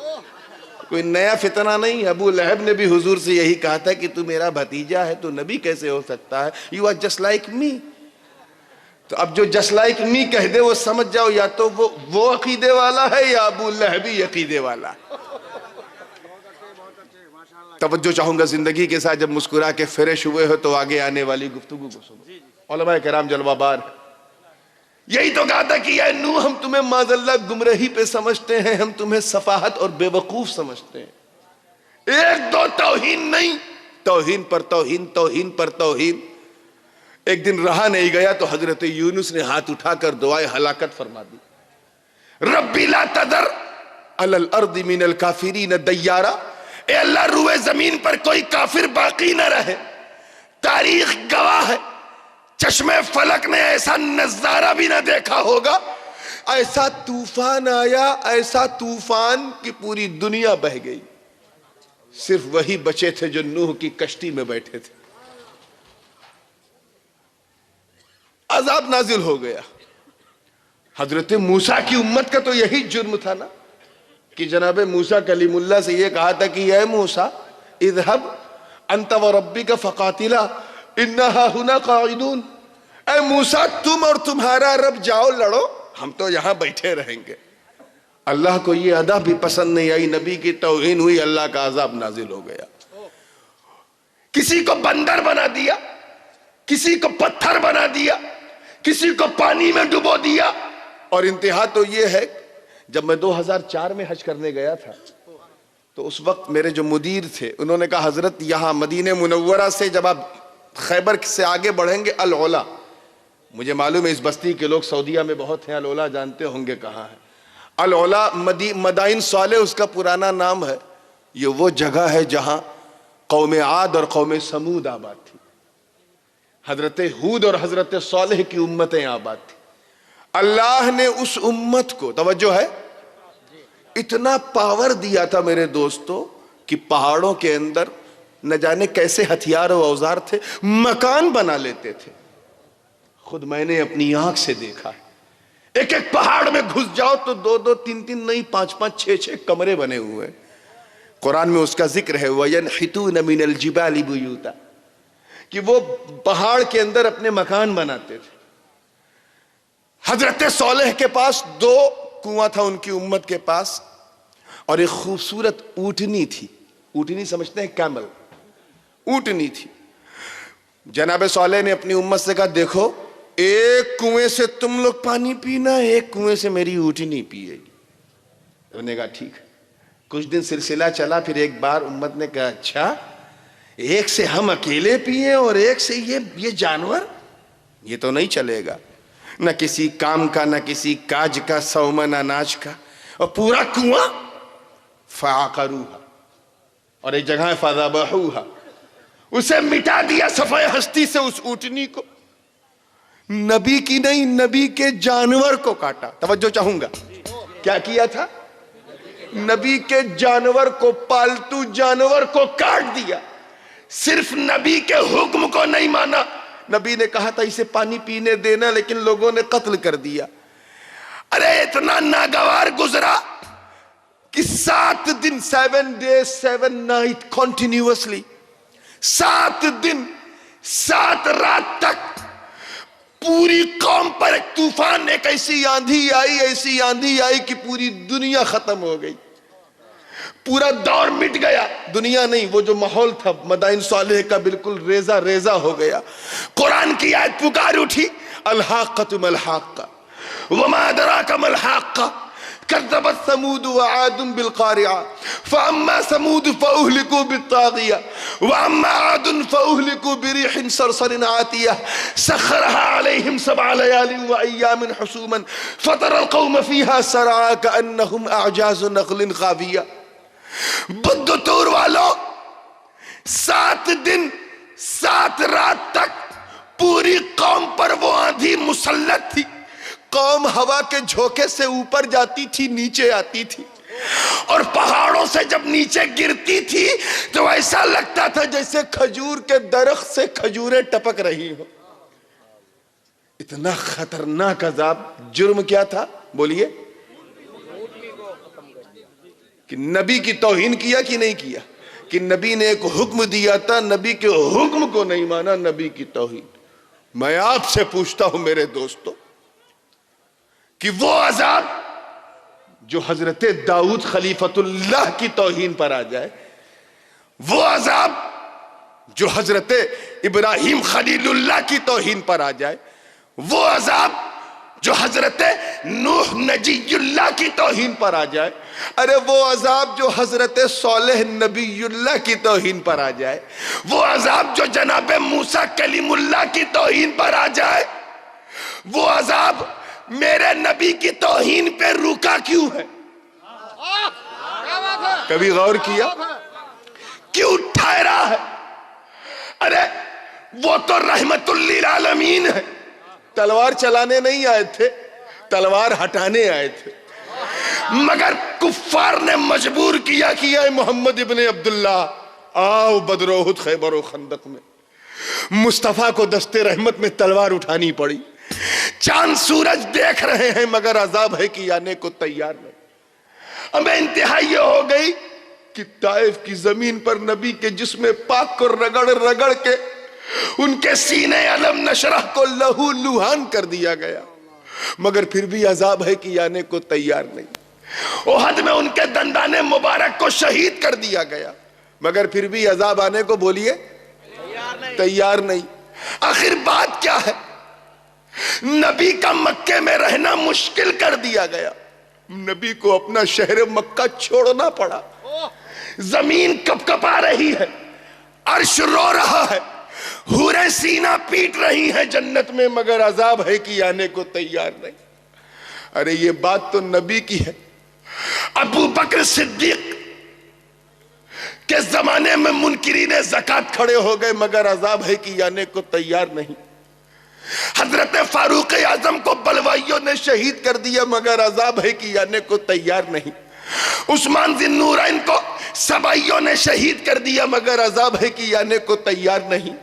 کوئی نیا فتنہ نہیں. ابو لہب نے بھی حضور سے یہی کہا تھا کہ تو میرا بھتیجا ہے, تو نبی کیسے ہو سکتا ہے؟ You are just like me. تو اب جو just like me کہہ دے وہ سمجھ جاؤ یا تو وہ عقیدے والا ہے یا ابو لہبی عقیدے والا. توجہ چاہوں گا زندگی کے ساتھ, جب مسکرا کے فریش ہوئے ہو تو آگے آنے والی گفتگو کو سنو. علماء کرام جلوہ بار یہی تو کہا تھا کہ اے نوح, ہم تمہیں معاذ اللہ گمراہی پہ سمجھتے ہیں, ہم تمہیں سفاہت اور بے وقوف سمجھتے ہیں. ایک دو توہین نہیں, توہین پر توہین, توہین پر توہین. ایک دن رہا نہیں گیا تو حضرت یونس نے ہاتھ اٹھا کر دعائے ہلاکت فرما دی. ربی لا تذر علی الارض من الکافرین دیارا، اے اللہ روئے زمین پر کوئی کافر باقی نہ رہے. تاریخ گواہ ہے، چشمے فلک نے ایسا نظارہ بھی نہ دیکھا ہوگا. ایسا طوفان آیا، ایسا طوفان کہ پوری دنیا بہہ گئی. صرف وہی بچے تھے جو نوح کی کشتی میں بیٹھے تھے. عذاب نازل ہو گیا. حضرت موسیٰ کی امت کا تو یہی جرم تھا نا کہ جناب موسیٰ کلیم اللہ سے یہ کہا تھا کہ اے موسیٰ اذهب انت وربک فقاتلا انہا ہنا قاعدون. اے موسیٰ تم اور تمہارا رب جاؤ لڑو، ہم تو یہاں بیٹھے رہیں گے. اللہ کو یہ ادا بھی پسند نہیں آئی، نبی کی توہین ہوئی، اللہ کا عذاب نازل ہو گیا. کسی کو بندر بنا دیا، کسی کو پتھر بنا دیا، کسی کو پانی میں ڈبو دیا. اور انتہا تو یہ ہے، جب میں 2004 میں حج کرنے گیا تھا تو اس وقت میرے جو مدیر تھے انہوں نے کہا حضرت یہاں مدینہ منورہ سے جب آپ خیبر سے آگے بڑھیں گے العلا، مجھے معلوم ہے اس بستی کے لوگ سعودیہ میں بہت ہیں، العلا جانتے ہوں گے کہاں ہے. العلا مدائن صالح اس کا پرانا نام ہے. یہ وہ جگہ ہے جہاں قوم عاد اور قوم سمود آباد تھی. حضرت ہود اور حضرت صالح کی امتیں آباد تھی. اللہ نے اس امت کو، توجہ ہے، اتنا پاور دیا تھا میرے دوستو کہ پہاڑوں کے اندر نہ جانے کیسے ہتھیار و اوزار تھے، مکان بنا لیتے تھے. خود میں نے اپنی آنکھ سے دیکھا ہے. ایک ایک پہاڑ میں گھس جاؤ تو 2-2 3-3 نہیں 5-5 6-6 کمرے بنے ہوئے. قرآن میں اس کا ذکر ہے وَيَنْحِتُونَ مِنَ الْجِبَالِ بُيُوتًا، کہ وہ پہاڑ کے اندر اپنے مکان بناتے تھے. حضرت صالح کے پاس 2 کنواں تھا ان کی امت کے پاس، اور ایک خوبصورت اونٹنی تھی. اونٹنی سمجھتے ہیں؟ کیمل، اونٹنی تھی. جناب صالح نے اپنی امت سے کہا دیکھو ایک کنویں سے تم لوگ پانی پینا، ایک کنویں سے میری اونٹنی پیے گی. انہوں نے کہا ٹھیک ہے. کچھ دن سلسلہ چلا، پھر ایک بار امت نے کہا اچھا ایک سے ہم اکیلے پیئے اور ایک سے یہ جانور، یہ تو نہیں چلے گا. نہ کسی کام کا، نہ کسی کاج کا، سومن اناج کا، اور پورا کنواں. فعقروها، اور ایک جگہ فذبحوها، اسے مٹا دیا صفحہ ہستی سے اس اونٹنی کو. نبی کی نہیں، نبی کے جانور کو کاٹا. توجہ چاہوں گا، کیا کیا تھا؟ نبی کے جانور کو، پالتو جانور کو کاٹ دیا. صرف نبی کے حکم کو نہیں مانا. نبی نے کہا تھا اسے پانی پینے دینا، لیکن لوگوں نے قتل کر دیا. ارے اتنا ناگوار گزرا کہ 7 دن 7 days 7 nights continuously، 7 دن 7 رات تک پوری قوم پر ایک طوفان، ایک ایسی آندھی آئی کہ پوری دنیا ختم ہو گئی. پورا دور مٹ گیا. دنیا نہیں، وہ جو ماحول تھا مدائن صالح کا بالکل ریزہ ریزہ ہو گیا. قرآن کی آیت پکار اٹھی الحاقۃ ما الحاقہ وما ادراک ما الحاقہ كذبت ثمود وعاد بالقارعة فأما ثمود فأهلكوا بالطاغية وأما عاد فأهلكوا بريح صرصر عاتية سخرها عليهم 7 ليال وأيام حسوما فترى القوم فيها سرعا كأنهم أعجاز نخل خاوية. بدو تور والو 7 دن 7 رات تک پوری قوم پر وہ آندھی مسلط تھی. قوم ہوا کے جھوکے سے اوپر جاتی تھی، نیچے آتی تھی، اور پہاڑوں سے جب نیچے گرتی تھی تو ایسا لگتا تھا جیسے کھجور کے درخت سے کھجوریں ٹپک رہی ہو. اتنا خطرناک عذاب. جرم کیا تھا؟ بولیے. کہ نبی کی توہین کیا کہ نہیں کیا؟ کہ نبی نے ایک حکم دیا تھا، نبی کے حکم کو نہیں مانا، نبی کی توہین. میں آپ سے پوچھتا ہوں میرے دوستو کہ وہ عذاب جو حضرت داؤد خلیفۃ اللہ کی توہین پر آ جائے، وہ عذاب جو حضرت ابراہیم خلیل اللہ کی توہین پر آ جائے، وہ عذاب جو حضرت نوح نجی اللہ کی توہین پر آ جائے، ارے وہ عذاب جو حضرت صالح نبی اللہ کی توہین پر آ جائے، وہ عذاب جو جناب موسیٰ کلیم اللہ کی توہین پر آ جائے، وہ عذاب میرے نبی کی توہین پہ رکا کیوں ہے؟ کبھی غور کیا کیوں ٹھہرا ہے؟ ارے وہ تو رحمت للعالمین ہے، تلوار چلانے نہیں آئے تھے، تلوار ہٹانے آئے تھے، مگر کفار نے مجبور کیا کہ اے محمد ابن عبداللہ آؤ بدر و احد خیبر و خندق میں۔ مصطفیٰ کو دستے رحمت میں تلوار اٹھانی پڑی، چاند سورج دیکھ رہے ہیں مگر عذاب ہے کہ آنے کو تیار نہیں۔ ہمیں انتہا یہ ہو گئی کہ طائف کی زمین پر نبی کے جسم پاک کو رگڑ رگڑ کے ان کے سینے علم نشرح کو لہو لوہان کر دیا گیا، مگر پھر بھی عذاب ہے کہ آنے کو تیار نہیں۔ احد میں ان کے دندان مبارک کو شہید کر دیا گیا، مگر پھر بھی عذاب آنے کو بولیے تیار نہیں۔ آخر بات کیا ہے؟ نبی کا مکے میں رہنا مشکل کر دیا گیا، نبی کو اپنا شہر مکہ چھوڑنا پڑا، زمین کپ کپا رہی ہے، عرش رو رہا ہے، حوریں سینہ پیٹ رہی ہیں جنت میں، مگر عذاب ہے کہ آنے کو تیار نہیں۔ ارے یہ بات تو نبی کی ہے۔ ابو بکر صدیق کے زمانے میں منکرین زکوٰۃ کھڑے ہو گئے، مگر عذاب ہے کہ آنے کو تیار نہیں۔ حضرت فاروق اعظم کو بلوائیوں نے شہید کر دیا، مگر عذاب ہے کہ آنے کو تیار نہیں۔ عثمان ذی النورین کو سبائیوں نے شہید کر دیا، مگر عذاب ہے کہ آنے کو تیار نہیں۔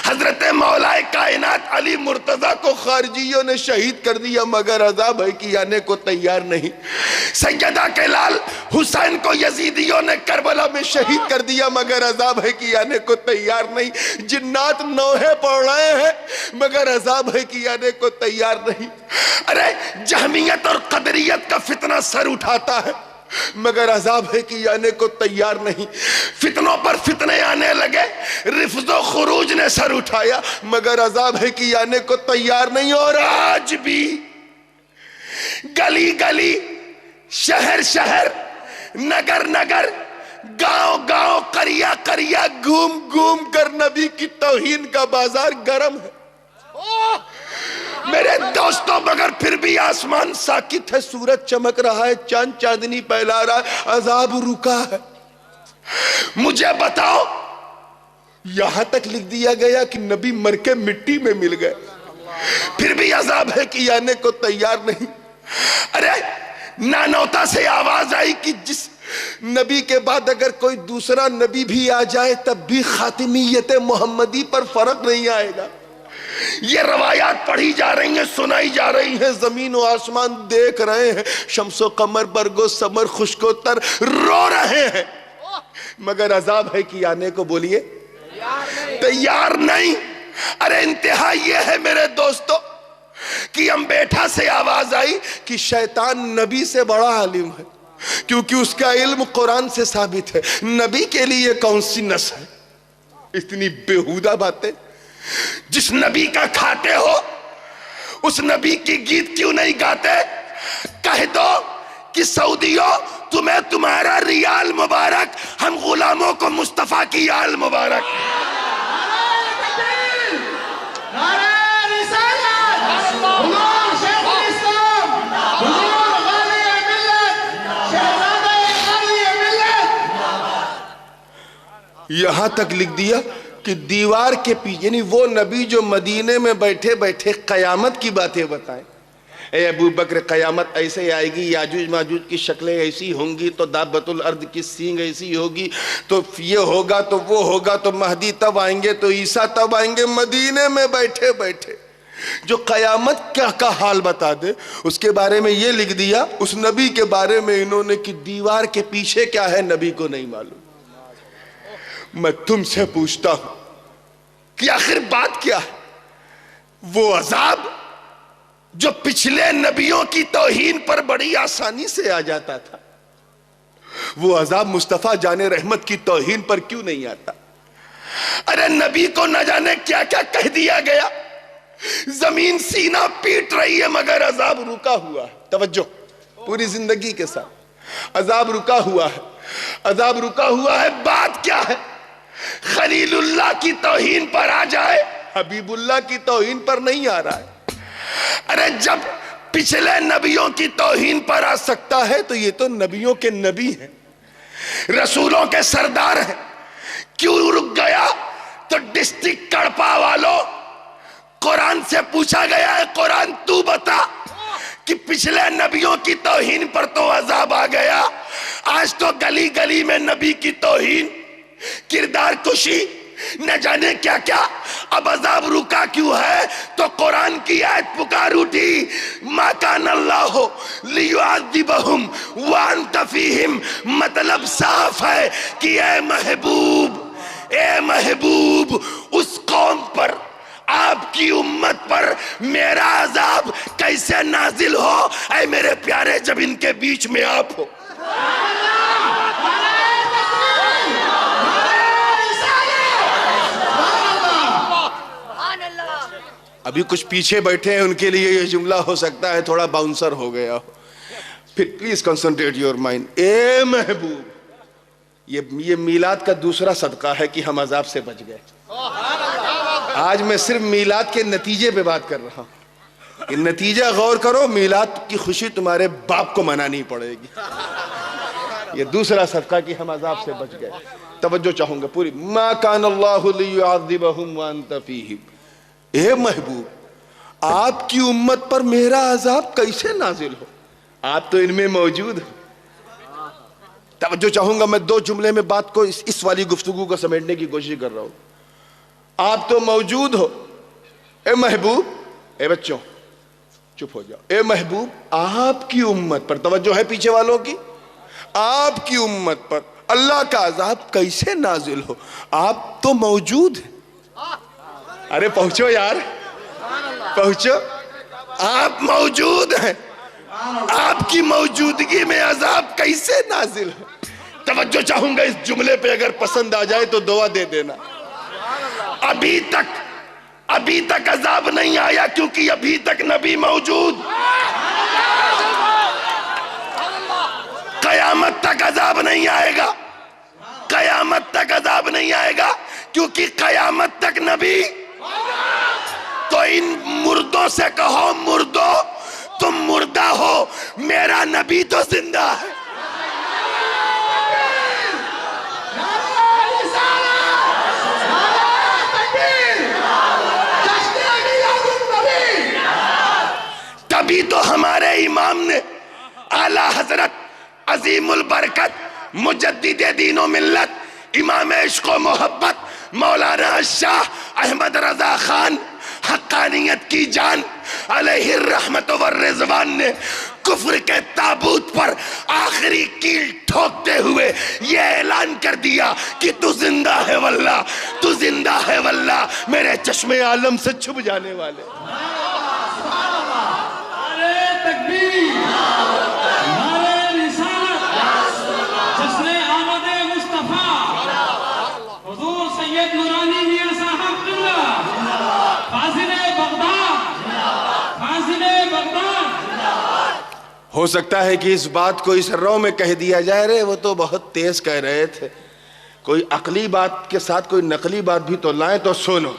حضرت مولا کائنات علی مرتضیٰ کو خارجیوں نے شہید کر دیا، مگر عذاب ہے کہ آنے کو تیار نہیں۔ سیدہ کے لال حسین کو یزیدیوں نے کربلا میں شہید کر دیا، مگر عذاب ہے کہ آنے کو تیار نہیں۔ جنات نوحے پڑھ رہے ہیں، مگر عذاب ہے کہ آنے کو تیار نہیں۔ ارے جہمیت اور قدریت کا فتنہ سر اٹھاتا ہے، مگر عذاب ہے کہ آنے کو تیار نہیں۔ فتنوں پر فتنے آنے لگے، رفض و خروج نے سر اٹھایا، مگر عذاب ہے کہ آنے کو تیار نہیں۔ اور آج بھی گلی گلی، شہر شہر، نگر نگر، گاؤں گاؤں، قریہ قریہ گھوم گھوم کر نبی کی توہین کا بازار گرم ہے۔ میرے دوستوں مگر پھر بھی آسمان ساکت ہے، سورج چمک رہا ہے، چاند چاندنی پھیلا رہا ہے، عذاب رکا ہے۔ مجھے بتاؤ، یہاں تک لکھ دیا گیا کہ نبی مر کے مٹی میں مل گئے، پھر بھی عذاب ہے کہ آنے کو تیار نہیں۔ ارے نانوتا سے آواز آئی کہ جس نبی کے بعد اگر کوئی دوسرا نبی بھی آ جائے تب بھی خاتمیت محمدی پر فرق نہیں آئے گا۔ یہ روایات پڑھی جا رہی ہیں، سنائی جا رہی ہیں، زمین و آسمان دیکھ رہے ہیں، شمس و قمر، برگ و ثمر، خشک و تر رو رہے ہیں، مگر عذاب ہے کہ آنے کو بولیے تیار نہیں۔ ارے انتہا یہ ہے میرے دوستو کہ انبیٹھا سے آواز آئی کہ شیطان نبی سے بڑا عالم ہے، کیونکہ اس کا علم قرآن سے ثابت ہے، نبی کے لیے کون سی نس ہے؟ اتنی بیہودہ باتیں۔ جس نبی کا کھاتے ہو اس نبی کی گیت کیوں نہیں گاتے؟ کہہ دو کہ سعودیوں تمہیں تمہارا ریال مبارک، ہم غلاموں کو مصطفیٰ کی آل مبارک۔ نعرہ رسالت، حضور شیخ الاسلام، حضور غازی ملت، شہزادہ غازی ملت۔ یہاں تک لکھ دیا کہ دیوار کے پیچھے، یعنی وہ نبی جو مدینے میں بیٹھے بیٹھے قیامت کی باتیں بتائیں، اے ابو بکر قیامت ایسے آئے گی، یاجوج ماجوج کی شکلیں ایسی ہوں گی، تو دابت الارض کی سینگ ایسی ہوگی، تو یہ ہوگا تو وہ ہوگا، تو مہدی تب آئیں گے، تو عیسیٰ تب آئیں گے، مدینے میں بیٹھے بیٹھے جو قیامت کا حال بتا دے، اس کے بارے میں یہ لکھ دیا، اس نبی کے بارے میں انہوں نے کہ دیوار کے پیچھے کیا ہے نبی کو نہیں معلوم۔ میں تم سے پوچھتا ہوں کہ آخر بات کیا ہے؟ وہ عذاب جو پچھلے نبیوں کی توہین پر بڑی آسانی سے آ جاتا تھا، وہ عذاب مصطفیٰ جان رحمت کی توہین پر کیوں نہیں آتا؟ ارے نبی کو نہ جانے کیا کیا کہہ دیا گیا، زمین سینہ پیٹ رہی ہے مگر عذاب رکا ہوا ہے. توجہ, پوری زندگی کے ساتھ عذاب رکا ہوا ہے, عذاب رکا ہوا ہے. بات کیا ہے؟ خلیل اللہ کی توہین پر آ جائے, حبیب اللہ کی توہین پر نہیں آ رہا ہے. ارے جب پچھلے نبیوں کی توہین پر آ سکتا ہے تو یہ تو نبیوں کے نبی ہیں, رسولوں کے سردار ہیں. کیوں رک گیا؟ تو ڈسٹرکٹ کڑپا والوں, قرآن سے پوچھا گیا ہے, قرآن تو بتا کہ پچھلے نبیوں کی توہین پر تو عذاب آ گیا, آج تو گلی گلی میں نبی کی توہین, کردار کشی, نہ جانے کیا کیا. اب عذاب رکا کیوں ہے؟ تو قرآن کی آیت پکار اٹھی, ما کان اللہ لیعذبہم وانت فیہم. مطلب صاف ہے کہ اے محبوب, اے محبوب, اس قوم پر, آپ کی امت پر میرا عذاب کیسے نازل ہو اے میرے پیارے جب ان کے بیچ میں آپ ہو. ابھی کچھ پیچھے بیٹھے ہیں ان کے لیے یہ جملہ ہو سکتا ہے تھوڑا باؤنسر ہو گیا ہو. پھر پلیز کنسنٹریٹ یور مائنڈ. اے محبوب, یہ میلاد کا دوسرا صدقہ ہے کہ ہم عذاب سے بچ گئے. آج میں صرف میلاد کے نتیجے پہ بات کر رہا ہوں. یہ نتیجہ غور کرو, میلاد کی خوشی تمہارے باپ کو منانی پڑے گی. یہ دوسرا صدقہ کہ ہم عذاب سے بچ گئے. توجہ چاہوں گا پوری. ما کان اللہ لیعذبہم وانت فیہم. اے محبوب, آپ کی امت پر میرا عذاب کیسے نازل ہو, آپ تو ان میں موجود ہو. توجہ چاہوں گا, میں دو جملے میں بات کو اس والی گفتگو کو سمیٹنے کی کوشش کر رہا ہوں. آپ تو موجود ہو. اے محبوب, اے بچوں چپ ہو جاؤ. اے محبوب, آپ کی امت پر, توجہ ہے پیچھے والوں کی, آپ کی امت پر اللہ کا عذاب کیسے نازل ہو, آپ تو موجود ہیں. ارے پہنچو یار, پہنچو. آپ موجود ہیں, آپ کی موجودگی میں عذاب کیسے نازل ہو. توجہ چاہوں گا, اس جملے پہ اگر پسند آ جائے تو دعا دے دینا. ابھی تک عذاب نہیں آیا کیونکہ ابھی تک نبی موجود. قیامت تک عذاب نہیں آئے گا, قیامت تک عذاب نہیں آئے گا کیونکہ قیامت تک نبی. تو ان مردوں سے کہو, مردو تم مردہ ہو, میرا نبی تو زندہ ہے. تبھی تو ہمارے امام نے, اعلیٰ حضرت عظیم البرکت مجدد دین و ملت, امام عشق و محبت مولانا شاہ احمد رضا خان حقانیت کی جان علیہ الرحمت والرضوان نے کفر کے تابوت پر آخری کیل ٹھوکتے ہوئے یہ اعلان کر دیا کہ تو زندہ ہے واللہ, تو زندہ ہے واللہ. میرے چشم عالم سے چھپ جانے والے. ہو سکتا ہے کہ اس بات کو اس رو میں کہہ دیا جائے, رہے وہ تو بہت تیز کہہ رہے تھے, کوئی عقلی بات کے ساتھ کوئی نقلی بات بھی تو لائیں. تو سنو,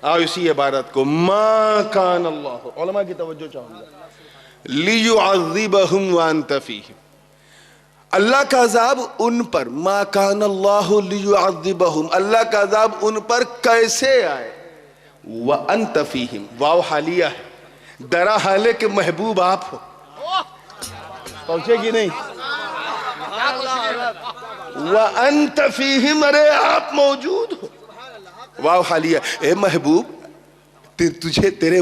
آؤ اسی عبارت کو, ما کان اللہ, علماء کی توجہ چاہوں گا, لیعذبہم وانت فیہم. اللہ کا عذاب ان پر, ما کان اللہ لیعذبہم, اللہ کا عذاب ان پر کیسے آئے, وانت فیہم, واو حالیہ ہے, درا حالے کہ محبوب آپ ہو. پہنچے گی نہیں؟ وَأَنْتَ فِيهِمْ, ارے آپ موجود ہو. واو حالیہ, اے محبوب تجھے تیرے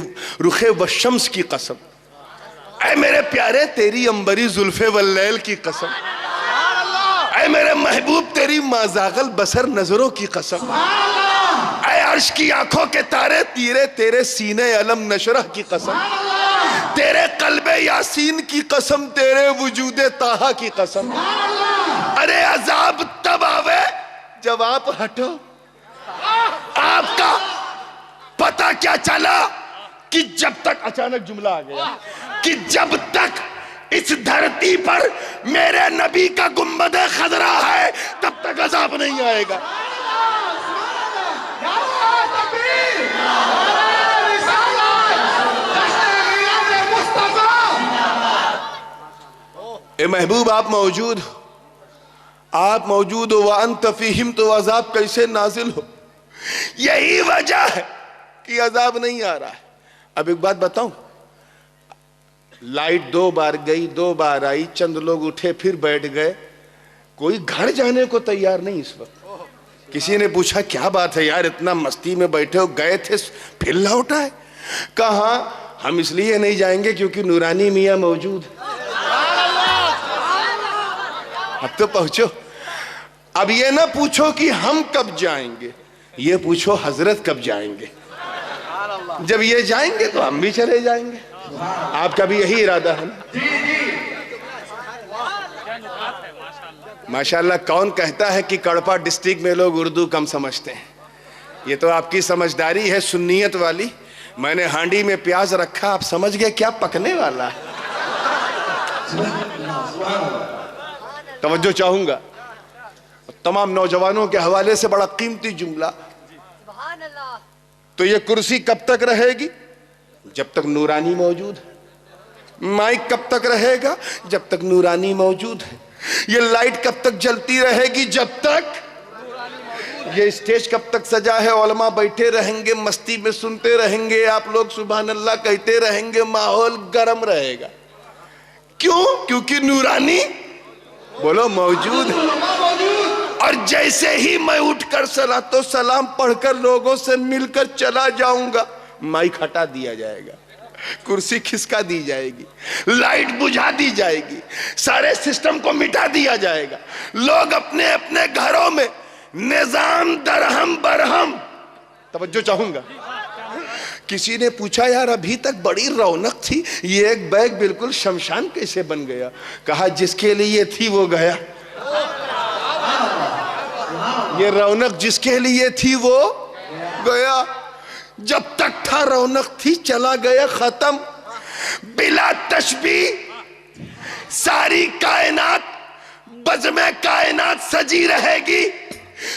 رخ والشمس کی قسم, اے میرے پیارے تیری انبری زلف واللیل کی قسم, اے میرے محبوب تیری ما زاغ البصر نظروں کی قسم, اے عرش کی آنکھوں کے تارے تیرے سینے علم نشرح کی قسم, تیرے قلب یاسین کی قسم, تیرے وجود طٰہٰ کی قسم. ارے عذاب تب آوے جب آپ ہٹو. آپ کا پتہ کیا چلا, کہ جب تک اچانک جملہ آ گیا کہ جب تک اس دھرتی پر میرے نبی کا گنبد خضرا ہے تب تک عذاب نہیں آئے گا. اے محبوب آپ موجود ہو, آپ موجود ہو, وَأَنْتَ فِيهِمْ, تو عذاب کیسے نازل ہو؟ یہی وجہ ہے کہ عذاب نہیں آ رہا ہے. اب ایک بات بتاؤں, لائٹ 2 بار گئی 2 بار آئی, چند لوگ اٹھے پھر بیٹھ گئے, کوئی گھر جانے کو تیار نہیں اس وقت. کسی نے پوچھا کیا بات ہے یار, اتنا مستی میں بیٹھے ہو, گئے تھے پھر لوٹ آئے. کہاں, ہم اس لیے نہیں جائیں گے کیونکہ نورانی میاں موجود ہے. اب تو پہنچو. اب یہ نہ پوچھو کہ ہم کب جائیں گے, یہ پوچھو حضرت کب جائیں گے. جب یہ جائیں گے تو ہم بھی چلے جائیں گے. آپ کا بھی یہی ارادہ ہے نا؟ ماشاءاللہ. کون کہتا ہے کہ کڑپا ڈسٹرکٹ میں لوگ اردو کم سمجھتے ہیں؟ یہ تو آپ کی سمجھداری ہے سنیت والی. میں نے ہانڈی میں پیاز رکھا, آپ سمجھ گئے کیا پکنے والا ہے. توجہ چاہوں گا تمام نوجوانوں کے حوالے سے بڑا قیمتی جملہ. سبحان اللہ. تو یہ کرسی کب تک رہے گی؟ جب تک نورانی موجود ہے. مائک کب تک رہے گا؟ جب تک نورانی موجود ہے. یہ لائٹ کب تک جلتی رہے گی؟ جب تک. یہ اسٹیج کب تک سجا ہے؟ علماء بیٹھے رہیں گے, مستی میں سنتے رہیں گے, آپ لوگ سبحان اللہ کہتے رہیں گے, ماحول گرم رہے گا. کیوں؟ کیونکہ نورانی بولو موجود ہے. اور جیسے ہی میں اٹھ کر صلاۃ و سلام پڑھ کر لوگوں سے مل کر چلا جاؤں گا, مائک ہٹا دیا جائے گا, کرسی کھسکا دی جائے گی, لائٹ بجھا دی جائے گی, سارے سسٹم کو مٹا دیا جائے گا. لوگ اپنے اپنے گھروں میں نظام درہم برہم. توجہ چاہوں گا. کسی نے پوچھا یار ابھی تک بڑی رونق تھی, یہ ایک بیگ بالکل شمشان کیسے بن گیا؟ کہا جس کے لیے تھی وہ گیا. یہ رونق جس کے لیے تھی وہ گیا. جب تک تھا رونق تھی, چلا گیا, ختم. بلا تشبیہ ساری کائنات بزم کائنات سجی رہے گی.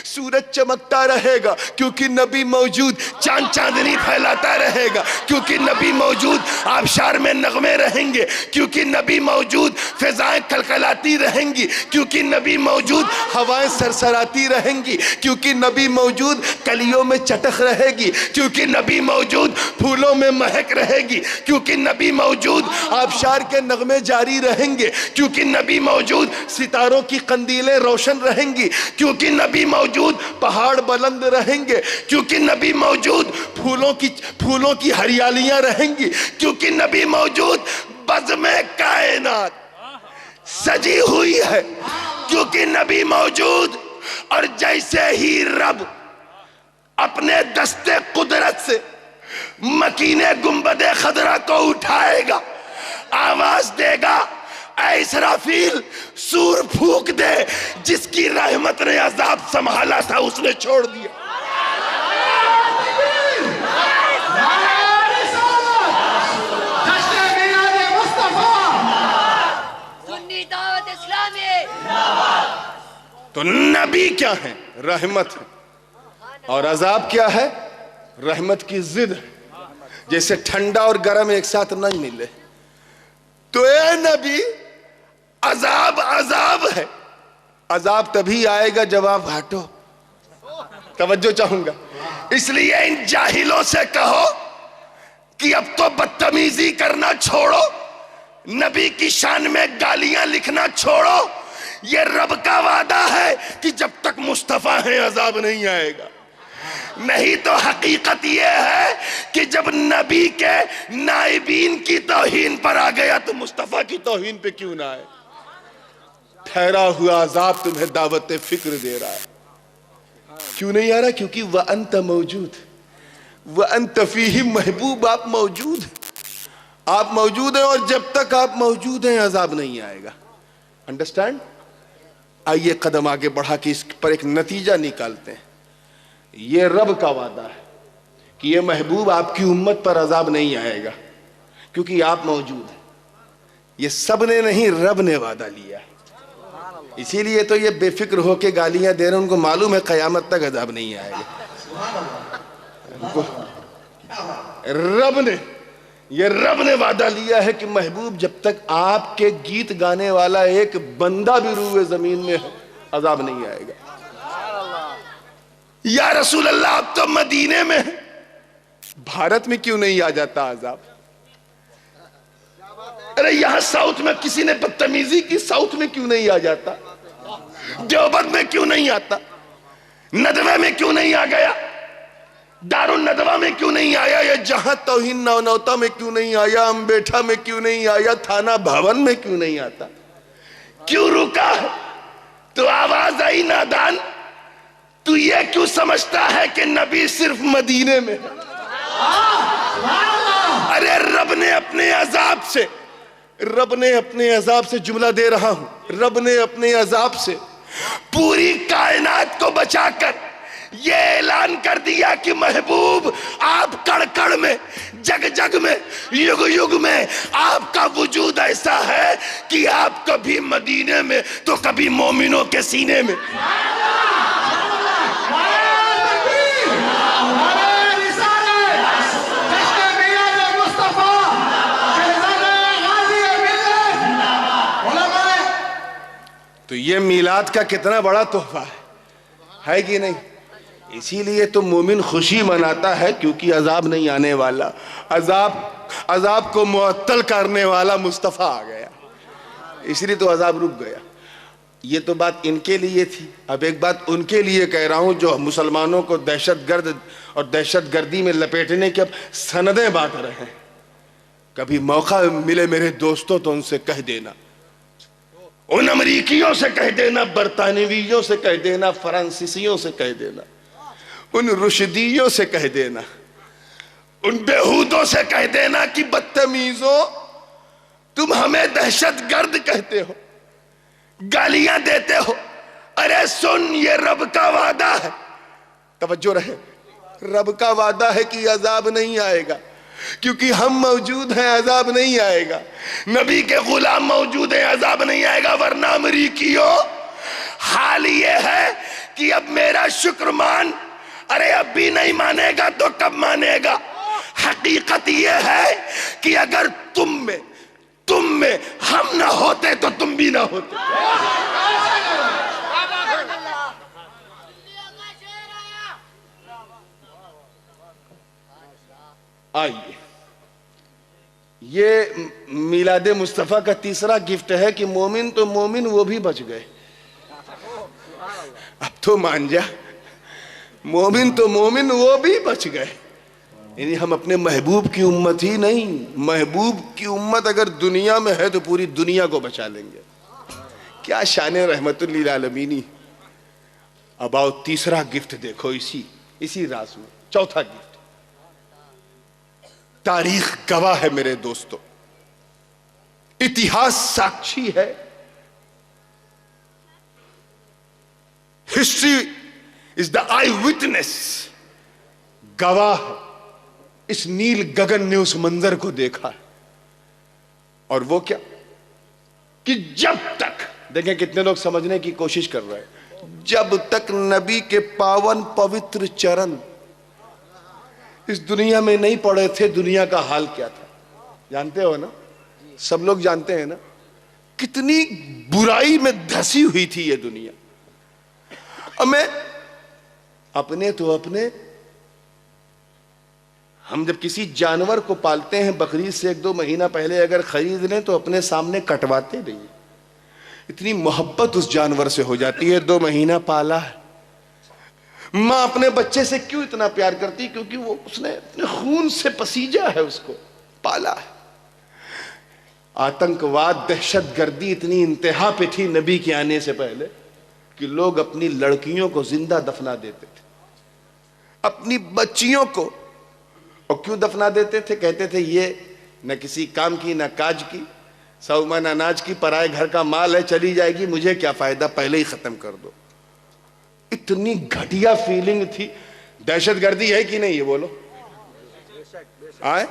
سورج چمکتا رہے گا کیونکہ نبی موجود. چاند چاندنی پھیلاتا رہے گا کیونکہ نبی موجود. آبشار میں نغمے رہیں گے کیونکہ نبی موجود. فضائیں کلکلاتی رہیں گی کیونکہ نبی موجود. ہوائیں سرسراتی رہیں گی کیونکہ نبی موجود. کلیوں میں چٹخ رہے گی کیونکہ نبی موجود. پھولوں میں مہک رہے گی کیونکہ نبی موجود. آبشار کے نغمے جاری رہیں گے کیونکہ نبی موجود. ستاروں کی قندیلیں روشن رہیں گی کیونکہ نبی موجود. پہاڑ بلند رہیں گے کیونکہ نبی موجود. پھولوں کی ہریالیاں رہیں گی کیونکہ نبی موجود. بزم کائنات سجی ہوئی ہے کیونکہ نبی موجود. اور جیسے ہی رب اپنے دست قدرت سے مکین گنبد خضرا کو اٹھائے گا, آواز دے گا, اے اسرافیل سور پھونک دے. جس کی رحمت نے عذاب سنبھالا تھا اس نے چھوڑ دیا. سنی دعوت اسلامی. تو نبی کیا ہے؟ رحمت ہے. اور عذاب کیا ہے؟ رحمت کی ضد ہے. جیسے ٹھنڈا اور گرم ایک ساتھ نہیں ملے. تو اے نبی عذاب عذاب ہے. عذاب تبھی آئے گا جب آپ ہٹو. توجہ چاہوں گا. اس لیے ان جاہلوں سے کہو کہ اب تو بدتمیزی کرنا چھوڑو, نبی کی شان میں گالیاں لکھنا چھوڑو. یہ رب کا وعدہ ہے کہ جب تک مصطفیٰ ہیں عذاب نہیں آئے گا. نہیں تو حقیقت یہ ہے کہ جب نبی کے نائبین کی توہین پر آ گیا تو مصطفیٰ کی توہین پہ کیوں نہ آئے؟ ٹھہرا ہوا عذاب تمہیں دعوت فکر دے رہا ہے. کیوں نہیں آ رہا؟ کیونکہ وَأَنْتَ موجود. وَأَنْتَ فِيهِمْ, محبوب آپ موجود ہیں. آپ موجود ہیں اور جب تک آپ موجود ہیں عذاب نہیں آئے گا. انڈرسٹینڈ؟ آئیے قدم آگے بڑھا کے اس پر ایک نتیجہ نکالتے ہیں. یہ رب کا وعدہ ہے, کہ یہ محبوب آپ کی امت پر عذاب نہیں آئے گا کیونکہ آپ موجود ہیں. یہ سب نے نہیں، رب نے وعدہ لیا ہے. اسی لیے تو یہ بے فکر ہو کے گالیاں دے رہے ہیں. ان کو معلوم ہے قیامت تک عذاب نہیں آئے گا. رب نے وعدہ لیا ہے کہ محبوب جب تک آپ کے گیت گانے والا ایک بندہ بھی روئے زمین میں ہے عذاب نہیں آئے گا. یا رسول اللہ آپ تو مدینے میں ہیں، بھارت میں کیوں نہیں آ جاتا عذاب؟ ارے یہاں ساؤتھ میں کسی نے بدتمیزی کی، ساؤتھ میں کیوں نہیں آ جاتا؟ دیوبند میں کیوں نہیں آتا؟ ندوہ میں کیوں نہیں آ گیا؟ دارالندوہ میں کیوں نہیں آیا؟ یا جہاں توہین نونوتا میں کیوں نہیں آیا؟ امبیٹھا میں کیوں نہیں آیا؟ تھانہ بھون میں کیوں نہیں آتا؟ کیوں رکا ہے؟ تو آواز آئی نادان، تو یہ کیوں سمجھتا ہے کہ نبی صرف مدینے میں ہے؟ ارے رب نے اپنے عذاب سے جملہ دے رہا ہوں، رب نے اپنے عذاب سے پوری کائنات کو بچا کر یہ اعلان کر دیا کہ محبوب آپ کڑ کڑ میں، جگ جگ میں، یگ یگ میں آپ کا وجود ایسا ہے کہ آپ کبھی مدینے میں تو کبھی مومنوں کے سینے میں. تو یہ میلاد کا کتنا بڑا تحفہ ہے کہ نہیں؟ اسی لیے تو مومن خوشی مناتا ہے کیونکہ عذاب نہیں آنے والا. عذاب کو معطل کرنے والا مصطفیٰ آ گیا، اس لیے تو عذاب رک گیا. یہ تو بات ان کے لیے تھی. اب ایک بات ان کے لیے کہہ رہا ہوں جو مسلمانوں کو دہشت گرد اور دہشت گردی میں لپیٹنے کی اب سندیں بانٹ رہے ہیں. کبھی موقع ملے میرے دوستوں تو ان سے کہہ دینا، ان امریکیوں سے کہہ دینا، برطانویوں سے کہہ دینا، فرانسیسیوں سے کہہ دینا، ان رشدیوں سے کہہ دینا، ان بیہودوں سے کہہ دینا کہ بدتمیزوں تم ہمیں دہشت گرد کہتے ہو، گالیاں دیتے ہو. ارے سن، یہ رب کا وعدہ ہے، توجہ رہے، رب کا وعدہ ہے کہ عذاب نہیں آئے گا کیونکہ ہم موجود ہیں، عذاب نہیں آئے گا. نبی کے غلام موجود ہیں، عذاب نہیں آئے گا. ورنہ امریکیوں حال یہ ہے کہ اب میرا شکر مان، ارے اب بھی نہیں مانے گا تو کب مانے گا؟ حقیقت یہ ہے کہ اگر تم میں ہم نہ ہوتے تو تم بھی نہ ہوتے. آئیے، یہ میلاد مصطفیٰ کا تیسرا گفٹ ہے کہ مومن تو مومن وہ بھی بچ گئے. اب تو مان جا، مومن تو مومن وہ بھی بچ گئے. یعنی ہم اپنے محبوب کی امت ہی نہیں، محبوب کی امت اگر دنیا میں ہے تو پوری دنیا کو بچا لیں گے. کیا شان رحمت للعالمینی. اب آؤ تیسرا گفٹ دیکھو اسی راز میں. چوتھا گفٹ، تاریخ گواہ ہے میرے دوستو، اتہاس ساکشی ہے، history is the I witness, گواہ ہے. اس نیل گگن نے اس منظر کو دیکھا ہے. اور وہ کیا کہ جب تک، دیکھیں کتنے لوگ سمجھنے کی کوشش کر رہے ہیں، جب تک نبی کے پاون پوتر چرن اس دنیا میں نہیں پڑے تھے دنیا کا حال کیا تھا. جانتے ہو نا، سب لوگ جانتے ہیں نا کتنی برائی میں دھسی ہوئی تھی یہ دنیا. اور میں اپنے ہم جب کسی جانور کو پالتے ہیں بقرعید سے 1-2 مہینہ پہلے اگر خرید لیں تو اپنے سامنے کٹواتے نہیں. اتنی محبت اس جانور سے ہو جاتی ہے. 2 مہینہ پالا ہے. ماں اپنے بچے سے کیوں اتنا پیار کرتی؟ کیونکہ وہ اس نے اپنے خون سے پسیجا ہے، اس کو پالا ہے. آتنکواد، دہشت گردی اتنی انتہا پہ تھی نبی کے آنے سے پہلے کہ لوگ اپنی لڑکیوں کو زندہ دفنا دیتے تھے، اپنی بچیوں کو. اور کیوں دفنا دیتے تھے؟ کہتے تھے یہ نہ کسی کام کی نہ کاج کی، 100 من اناج کی، پرائے گھر کا مال ہے، چلی جائے گی، مجھے کیا فائدہ، پہلے ہی ختم کر دو. اتنی گھٹیا فیلنگ تھی. دہشت گردی ہے کہ نہیں یہ بولو؟ آئے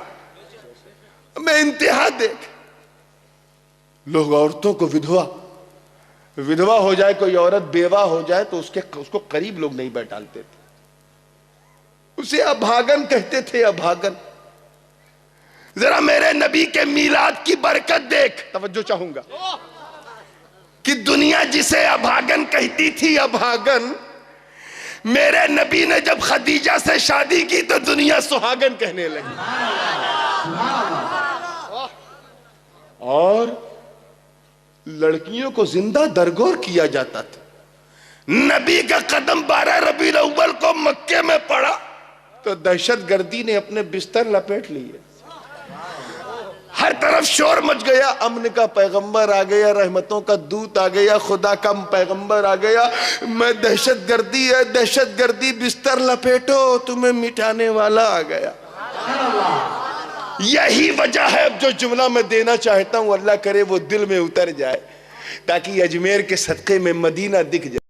میں انتہا دیکھ لوگ عورتوں کو ودھوا ہو جائے کوئی عورت بیوہ ہو جائے تو اس کو قریب لوگ نہیں بیٹھالتے تھے, اسے ابھاگن کہتے تھے. ابھاگن. ذرا میرے نبی کے میلاد کی برکت دیکھ, توجہ چاہوں گا کہ دنیا جسے ابھاگن کہتی تھی, ابھاگن, میرے نبی نے جب خدیجہ سے شادی کی تو دنیا سہاگن کہنے لگی. اور لڑکیوں کو زندہ درگور کیا جاتا تھا. نبی کا قدم 12 ربیع الاول کو مکے میں پڑا تو دہشت گردی نے اپنے بستر لپیٹ لیے. ہر طرف شور مچ گیا, امن کا پیغمبر آ گیا, رحمتوں کا دودھ آ گیا, خدا کا پیغمبر آ گیا. میں دہشت گردی ہے, دہشت گردی, بستر لپیٹو, تمہیں مٹانے والا آ گیا. یہی وجہ ہے اب جو جملہ میں دینا چاہتا ہوں اللہ کرے وہ دل میں اتر جائے تاکہ اجمیر کے صدقے میں مدینہ دکھ جائے.